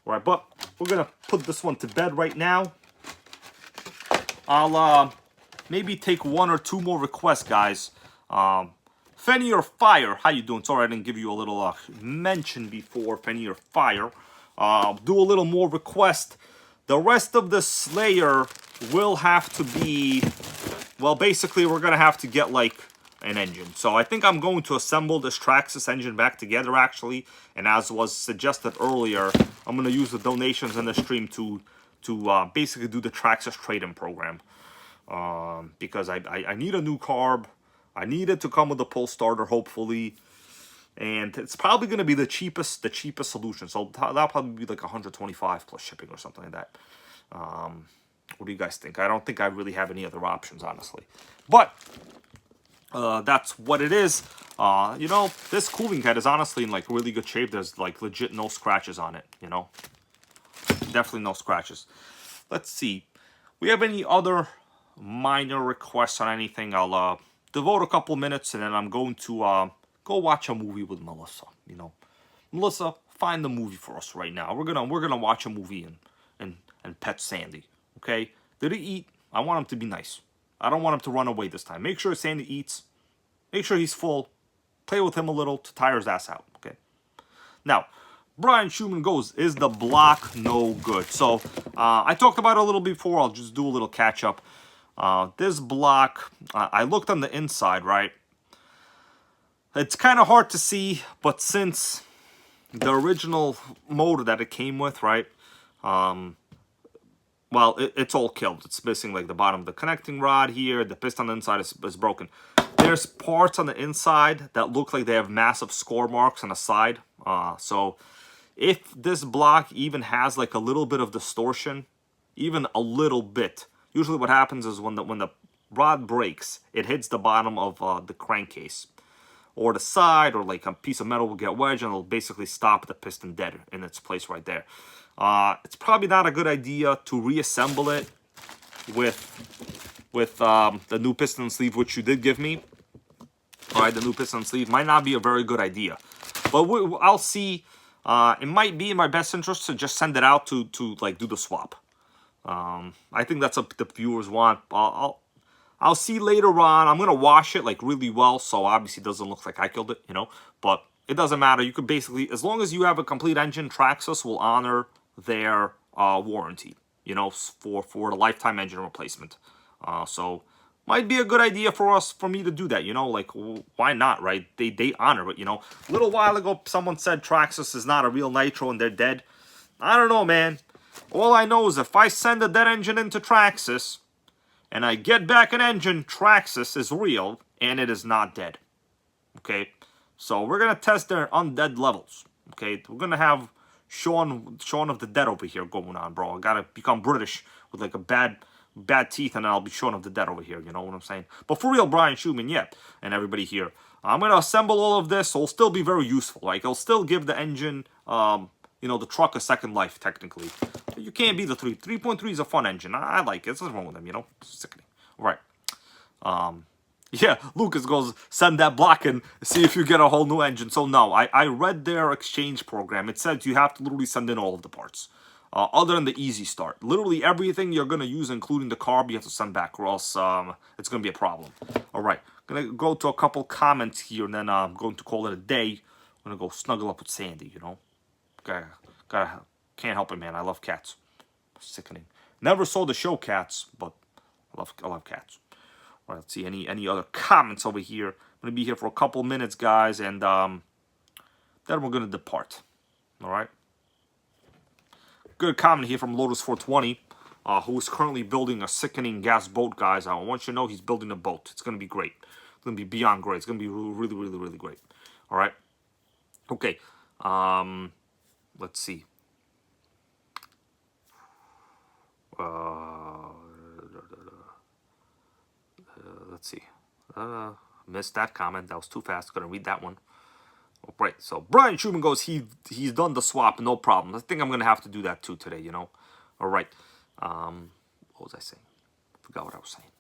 All right, but we're gonna put this one to bed right now. I'll maybe take 1 or 2 more requests, guys. Fenny or Fire, how you doing? Sorry I didn't give you a little mention before. Fenny or Fire. Do a little more request. The rest of the Slayer will have to be, well, basically we're gonna have to get like an engine. So I think I'm going to assemble this Traxxas engine back together actually. And as was suggested earlier, I'm gonna use the donations in the stream to basically do the Traxxas trade-in program. Because I need a new carb. I need it to come with a pull starter, hopefully, and it's probably going to be the cheapest solution. So that'll probably be like 125 plus shipping or something like that. What do you guys think? I don't think I really have any other options, honestly. But that's what it is. You know, this cooling head is honestly in like really good shape. There's like legit no scratches on it. You know, definitely no scratches. Let's see. We have any other minor requests on anything? I'll devote a couple minutes, and then I'm going to go watch a movie with Melissa. You know, Melissa, find the movie for us right now. We're gonna watch a movie and pet Sandy. Okay? Did he eat? I want him to be nice. I don't want him to run away this time. Make sure Sandy eats. Make sure he's full. Play with him a little to tire his ass out. Okay? Now, Brian Schumann goes, is the block no good? So I talked about it a little before. I'll just do a little catch up. This block, I looked on the inside, right? It's kind of hard to see, but since the original motor that it came with, right? Well, it's all killed. It's missing like the bottom of the connecting rod here. The piston on the inside is broken. There's parts on the inside that look like they have massive score marks on the side. So if this block even has like a little bit of distortion, even a little bit, usually what happens is when the rod breaks, it hits the bottom of the crankcase or the side, or like a piece of metal will get wedged and it'll basically stop the piston dead in its place right there. It's probably not a good idea to reassemble it with the new piston sleeve, which you did give me. All right, the new piston sleeve might not be a very good idea, but I'll see. It might be in my best interest to just send it out to like do the swap. I think that's what the viewers want. I'll see later on. I'm gonna wash it like really well, so obviously it doesn't look like I killed it, you know. But it doesn't matter. You could basically, as long as you have a complete engine, Traxxas will honor their warranty, you know, for the lifetime engine replacement. So might be a good idea for me to do that, you know, like why not, right? They honor it, you know. A little while ago, someone said Traxxas is not a real Nitro and they're dead. I don't know, man. All I know is if I send a dead engine into Traxxas and I get back an engine, Traxxas is real and it is not dead. Okay? So we're gonna test their undead levels. Okay, we're gonna have Shaun of the Dead over here going on, bro. I gotta become British with like a bad teeth, and I'll be Shaun of the Dead over here. You know what I'm saying? But for real, Brian Schumann, yeah, and everybody here, I'm gonna assemble all of this. So it'll still be very useful. Like it'll still give the engine, you know, the truck a second life technically. You can't beat the 3.3 is a fun engine. I like it. There's nothing wrong with them, you know. Sickening. All right. Yeah, Lucas goes, send that block and see if you get a whole new engine. So no, I read their exchange program. It says you have to literally send in all of the parts. Other than the easy start. Literally everything you're going to use, including the carb, you have to send back, or else it's going to be a problem. All right, going to go to a couple comments here, and then I'm going to call it a day. I'm going to go snuggle up with Sandy, you know. Can't help it, man. I love cats. Sickening. Never saw the show Cats, but I love cats. All right, let's see any other comments over here. I'm gonna be here for a couple minutes, guys, and then we're gonna depart. All right. Good comment here from Lotus 420, who is currently building a sickening gas boat, guys. I want you to know he's building a boat. It's gonna be great. It's gonna be beyond great. It's gonna be really, really, really great. All right. Okay. Let's see. Let's see. Missed that comment. That was too fast. Couldn't read that one. All right. So Brian Schumann goes, he's done the swap, no problem. I think I'm gonna have to do that too today. You know. All right. What was I saying? Forgot what I was saying.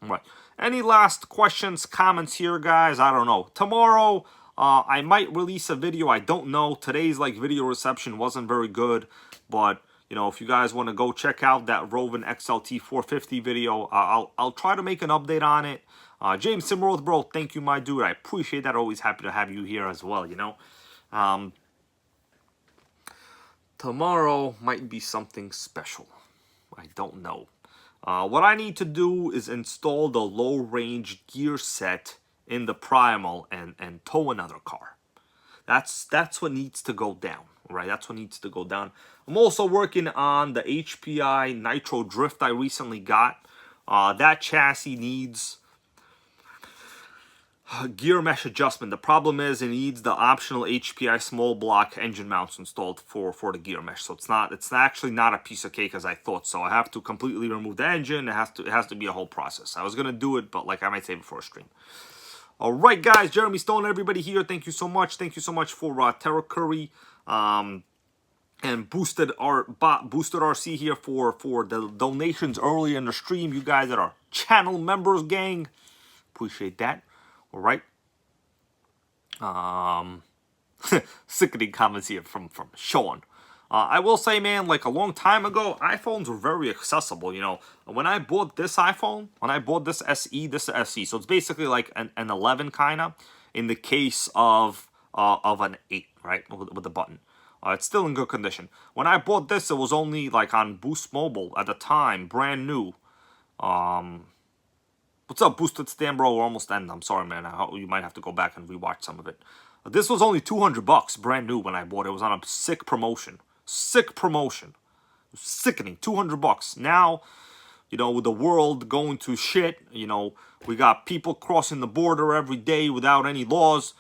All right. Any last questions, comments here, guys? I don't know. Tomorrow, I might release a video. I don't know. Today's like video reception wasn't very good, but you know, if you guys want to go check out that Roven XLT 450 video, I'll try to make an update on it. James Simroth, bro, thank you, my dude. I appreciate that. Always happy to have you here as well. You know, tomorrow might be something special. I don't know. What I need to do is install the low-range gear set in the Primal and tow another car. That's what needs to go down, right? That's what needs to go down. I'm also working on the HPI Nitro Drift I recently got. That chassis needs gear mesh adjustment. The problem is it needs the optional HPI small block engine mounts installed for the gear mesh. So it's actually not a piece of cake as I thought. So I have to completely remove the engine. It has to be a whole process. I was gonna do it, but like I might save it for a stream. All right, guys. Jeremy Stone, everybody here. Thank you so much. Thank you so much for Terra Curry and Boosted RC here for the donations earlier in the stream. You guys that are channel members, gang, appreciate that. All right. Sickening comments here from Sean. I will say, man, like a long time ago, iPhones were very accessible. You know, when I bought this iPhone, when I bought this SE, this is SE, so it's basically like an 11 kind of, in the case of an 8, right, with the button. It's still in good condition. When I bought this, it was only like on Boost Mobile at the time, brand new. What's up, Boosted Stan, bro? We're almost end. I'm sorry, man. You might have to go back and rewatch some of it. This was only $200, brand new when I bought it. It was on a sick promotion. Sick promotion. Sickening. $200. Now, you know, with the world going to shit, you know, we got people crossing the border every day without any laws.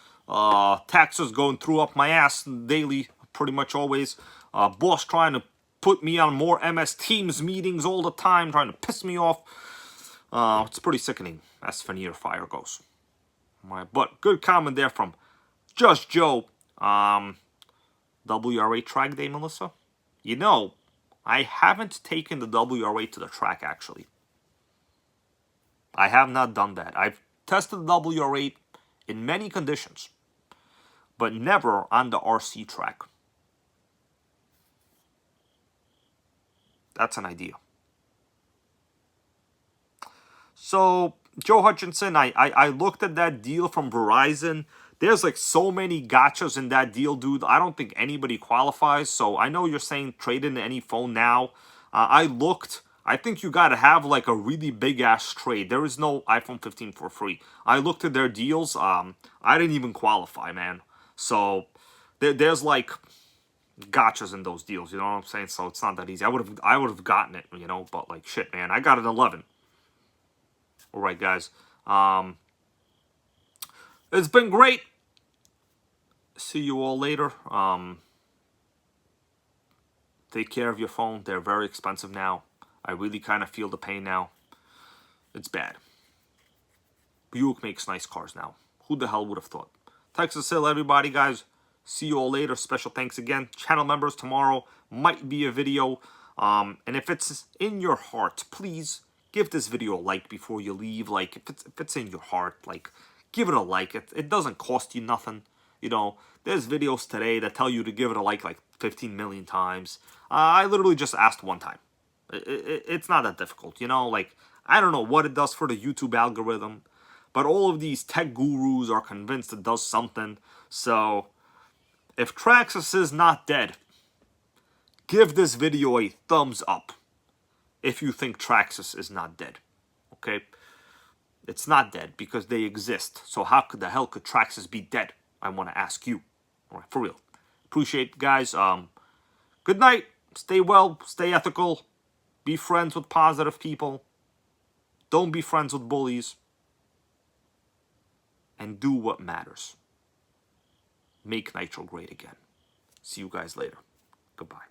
Taxes going through up my ass daily, pretty much always. Boss trying to put me on more MS Teams meetings all the time, trying to piss me off. It's pretty sickening as Veneer Fire goes. But good comment there from Just Joe. WRA track day, Melissa? You know, I haven't taken the WRA to the track, actually. I have not done that. I've tested the WRA in many conditions, but never on the RC track. That's an idea. So, Joe Hutchinson, I looked at that deal from Verizon. There's like so many gotchas in that deal, dude. I don't think anybody qualifies. So I know you're saying trade in any phone now. I looked. I think you got to have like a really big ass trade. There is no iPhone 15 for free. I looked at their deals. I didn't even qualify, man. So there's like gotchas in those deals. You know what I'm saying? So it's not that easy. I would have gotten it, you know. But like shit, man. I got an 11. All right, guys. It's been great. See you all later. Take care of your phone. They're very expensive now. I really kind of feel the pain now. It's bad. Buick makes nice cars now. Who the hell would have thought? Texas Hill, everybody, guys. See you all later. Special thanks again. Channel members, tomorrow might be a video. And if it's in your heart, please give this video a like before you leave. Like, if it's in your heart, like, give it a like. It doesn't cost you nothing. You know, there's videos today that tell you to give it a like 15 million times. I literally just asked one time. It's not that difficult, you know? Like, I don't know what it does for the YouTube algorithm, but all of these tech gurus are convinced it does something. So, if Traxxas is not dead, give this video a thumbs up if you think Traxxas is not dead. Okay? It's not dead because they exist. So how the hell could Traxxas be dead? I want to ask you. All right, for real. Appreciate it, guys. Good night. Stay well. Stay ethical. Be friends with positive people. Don't be friends with bullies. And do what matters. Make Nitro great again. See you guys later. Goodbye.